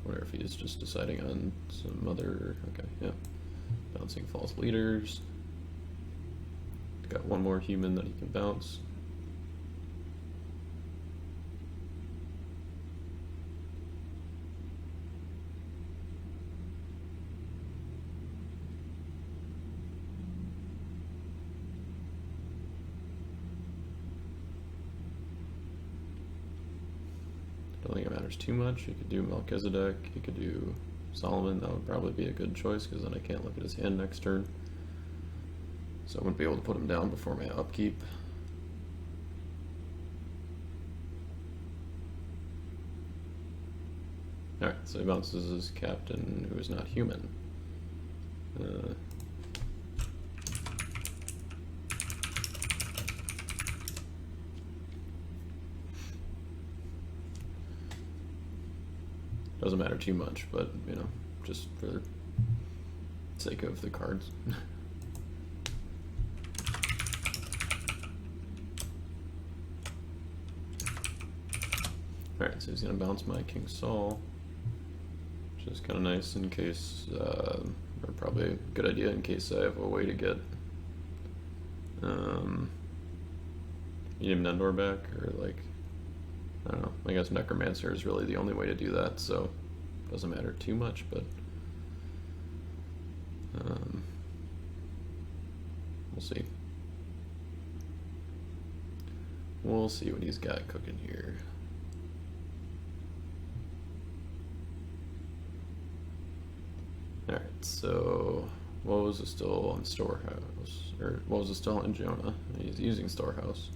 Wonder if he's just deciding on some other, okay, yeah. Bouncing false leaders. Got one more human that he can bounce. Don't think it matters too much. You could do Melchizedek, you could do Solomon. That would probably be a good choice because then I can't look at his hand next turn. So I wouldn't be able to put him down before my upkeep. Alright, so he bounces his captain who is not human. Doesn't matter too much, but, you know, just for the sake of the cards. Alright, so he's going to bounce my King Saul, which is kind of nice in case, or probably a good idea in case I have a way to get Edom Nendor back, or like, I don't know, I guess Necromancer is really the only way to do that, so it doesn't matter too much, but we'll see. we'll see what he's got cooking here. Alright, so what was it still in storehouse? Or what was it still in Jonah? He's using storehouse.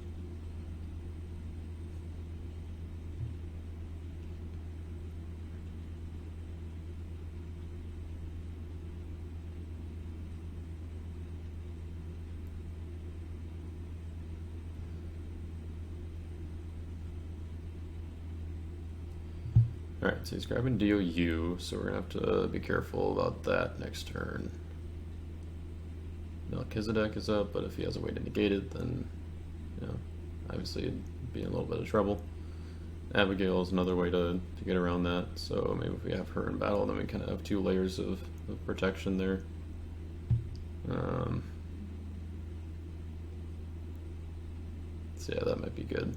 Alright, so he's grabbing DOU, so we're gonna have to be careful about that next turn. Melchizedek is up, but if he has a way to negate it, then, you know, obviously he'd be in a little bit of trouble. Abigail is another way to get around that, so maybe if we have her in battle, then we kind of have 2 layers of protection there. So yeah, that might be good.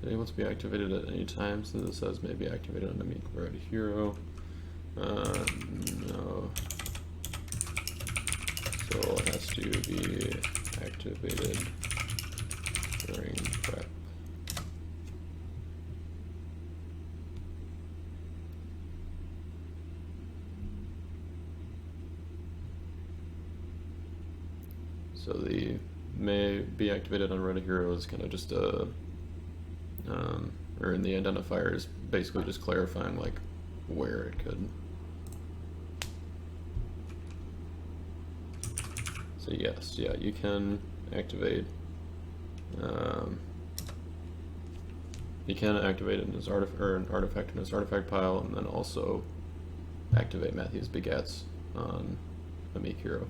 It wants to be activated at any time, so this says may be activated on enemy red hero. No. So it has to be activated during prep. So the may be activated on red hero is kind of just a or in the identifier is basically just clarifying like where it could. So yes, yeah, you can activate. You can activate it in his an artifact in his artifact pile, and then also activate Matthew's Begats on a meek hero.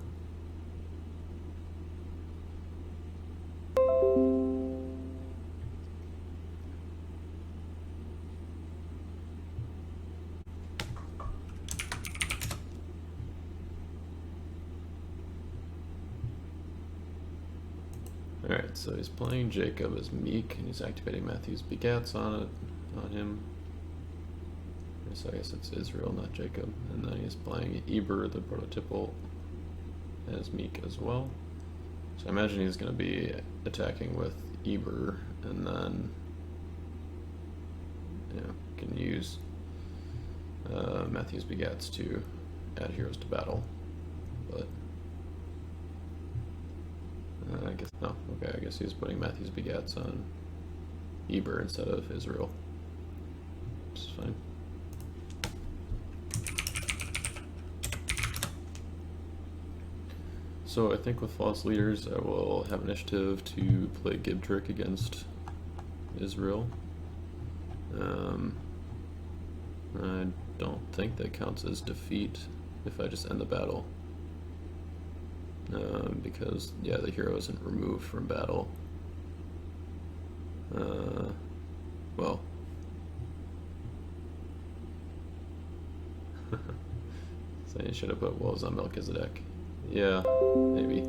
Alright, so he's playing Jacob as Meek, and he's activating Matthew's Begats on him. So I guess it's Israel, not Jacob. And then he's playing Eber, the prototypal, as Meek as well. So I imagine he's going to be attacking with Eber, and then, you know, can use Matthew's Begats to add heroes to battle. But I guess no. Okay, I guess he's putting Matthew's Begats on Eber instead of Israel. Which is fine. So I think with False Leaders, I will have initiative to play Gib Trick against Israel. I don't think that counts as defeat if I just end the battle. Because, yeah, the hero isn't removed from battle. Well. So you should have put wolves on Melchizedek. Yeah, maybe.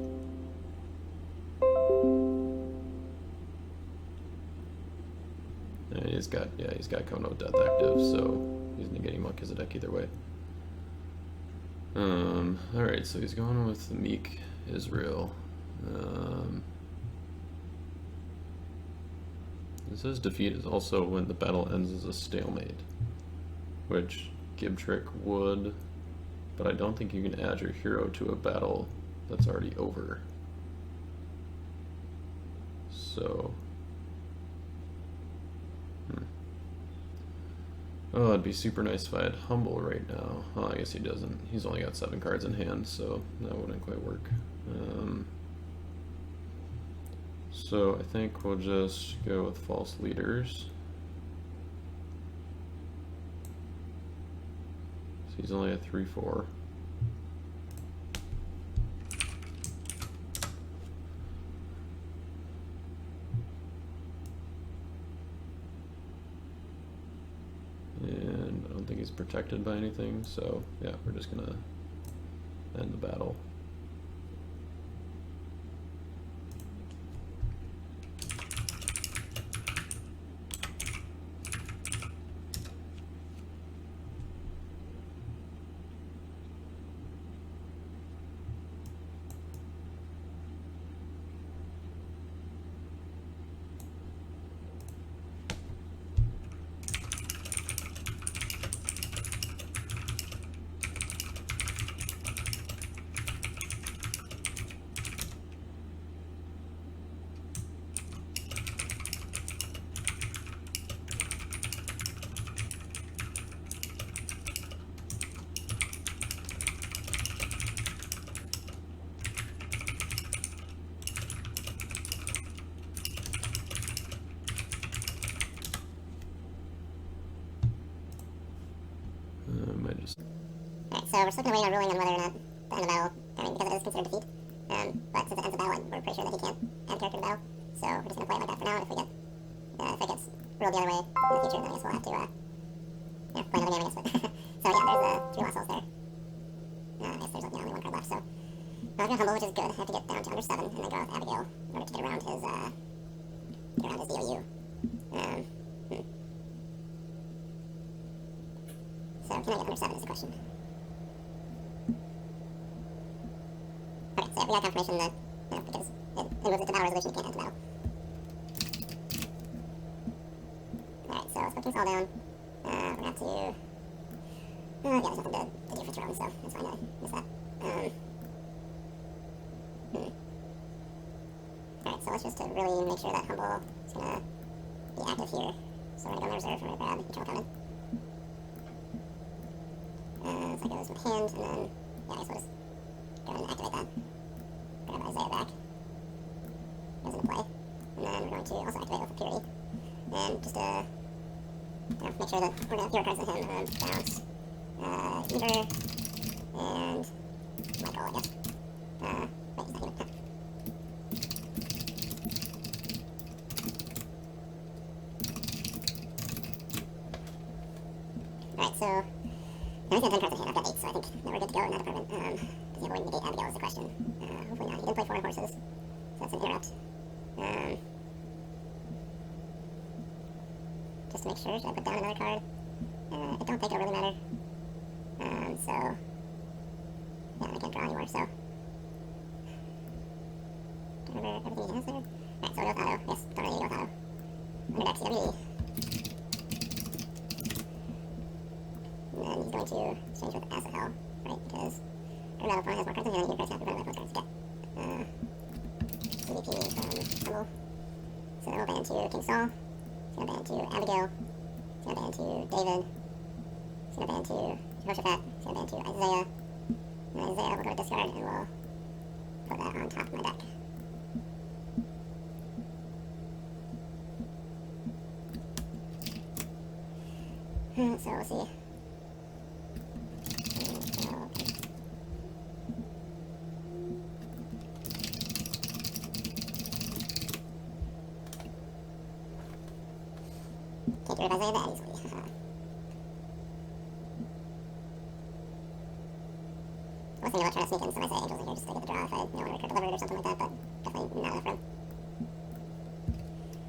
And he's got Covenant of Death active, so he's negating Melchizedek either way. Alright, so he's going with the Meek Israel. It says defeat is also when the battle ends as a stalemate, which Gib Trick would, but I don't think you can add your hero to a battle that's already over. So, Oh, it'd be super nice if I had Humble right now. Well, I guess he doesn't. He's only got 7 cards in hand, so that wouldn't quite work. So I think we'll just go with False Leaders. So he's only at 3/4. And I don't think he's protected by anything, so yeah, we're just gonna end the battle. I just Alright, so we're still kind of waiting on ruling on whether or not the end of battle, I mean, because it is considered defeat. But since it ends the battle, we're pretty sure that he can't add character to battle. So we're just going to play it like that for now. If we get, if it gets ruled the other way in the future, then I guess we'll have to, play another game, I guess. But so yeah, there's 3 lost souls there. I guess there's only 1 card left, so. I've got Humble, which is good. I have to get down to under 7, and then go with Abigail in order to get around his DOU. So can I get under 7 is the question. Okay, so yeah, we got confirmation that, because it moves it to battle resolution, you can't end the battle. Alright, so let's put King's All down. We're gonna have to... yeah, there's nothing to do for Throne, so that's fine, I missed that. Alright, so let's just to really make sure that Humble is gonna be active here. So we're gonna go in reserve, we're gonna grab Control Common. So I goes with hand, and then, yeah, I guess we'll just go and activate that. Grab Isaiah back. Goes into play. And then we're going to also activate with Purity. And just to make sure that we're going to have fewer cards than him. Bounce, Eater, and Michael, I guess. Wait, he's not even. Alright, so now he's got 10 cards in hand. I've got 8, so I think that we're good to go in that department. Does he have a way to negate Abigail is the question. Hopefully not. He did play 4 on horses, so that's an interrupt. Just to make sure, should I put down another card? I don't think it'll really matter. So, yeah, I can't draw anymore, so. Do you remember everything he has there? Alright, so we'll go with Auto. Yes, don't really need to go with Auto. Under deck, CWD. And then he's going to exchange with Asahel, right? Because our battle opponent has more cards in hand, and your cards have to run with those cards to get. CVP from Humble. So we'll ban to King Saul. He's going to ban to Abigail. He's going to ban to David. He's going to ban to Jehoshaphat. He's going to ban to Isaiah. And Isaiah will go to discard, and we'll put that on top of my deck. So we'll see. Can't get rid of Isaiah that easily. I was thinking about trying to sneak in some Isaiah Angels in here just to get the draw if I want to recur delivered or something like that, but definitely not enough room.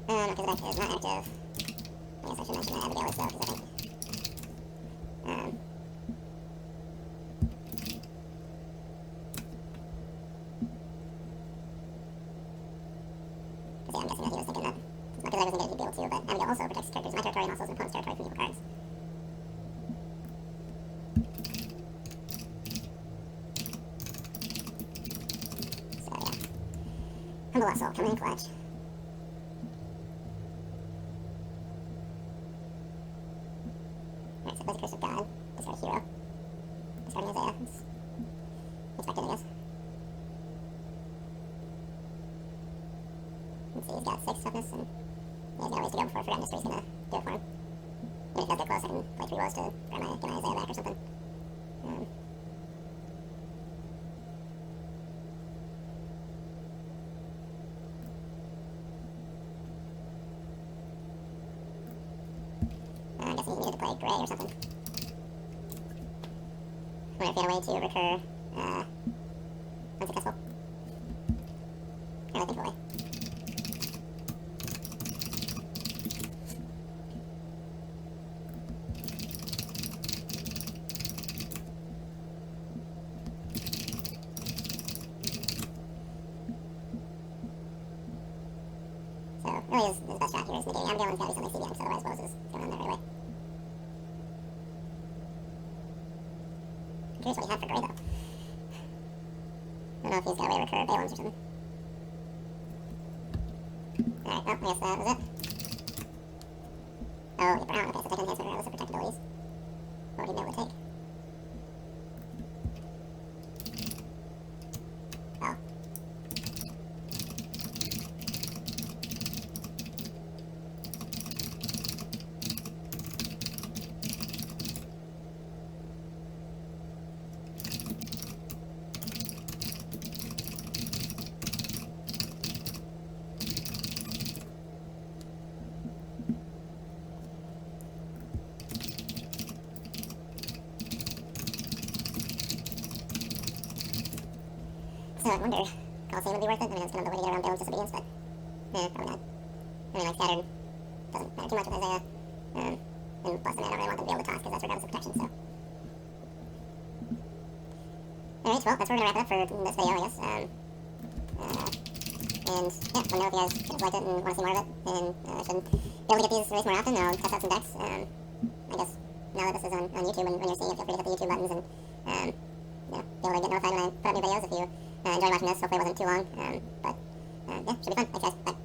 Because the deck is not active. I guess I should mention that Abigail is though, because I think. Yeah, I'm guessing that he was thinking that. Not because I wasn't going to be able to, but Abigail also protects characters in my territory and also in opponent's territory from evil cards. So, yeah. Humble Assault coming in clutch. expected, I guess. Let's see, he's got 6 toughness, and he's got ways to go before Forgotten History's gonna do it for him. And if he does get close, I can play 3 woes to grab my Isaiah back or something. I guess he needed to play gray or something. I wonder if he had a way to recur, unsuccessful. I don't think of a way. So, really his best shot here is negating Abigail, and he's got to do something CDM, because otherwise Woes is going on there right away. I'm curious what he had for gray, though. I don't know if he's got a way to recur Balaams or something. Alright, well, I guess that was it. Oh, the brown. Okay, so take enhancement regardless of protectabilities. What would he be able to take? Oh. So I wonder, Coliseum would be worth it? I mean, it's kind of the way to get around Balaam's disobedience, but probably not. I mean, like, Scattered doesn't matter too much with Isaiah, and plus, I mean, I don't really want them to be able to toss, because that's regardless of protection, so. Alright, well, that's where we're gonna wrap it up for this video, I guess. And, yeah, let me know if you guys liked it and want to see more of it, and I should be able to get these released more often. I'll test out some decks. I guess, now that this is on YouTube, when you're seeing it, feel free to hit the YouTube buttons, and, be able to get notified when I put up new videos if you enjoyed watching this. Hopefully it wasn't too long, but, yeah, should be fun. Thanks, guys. Bye.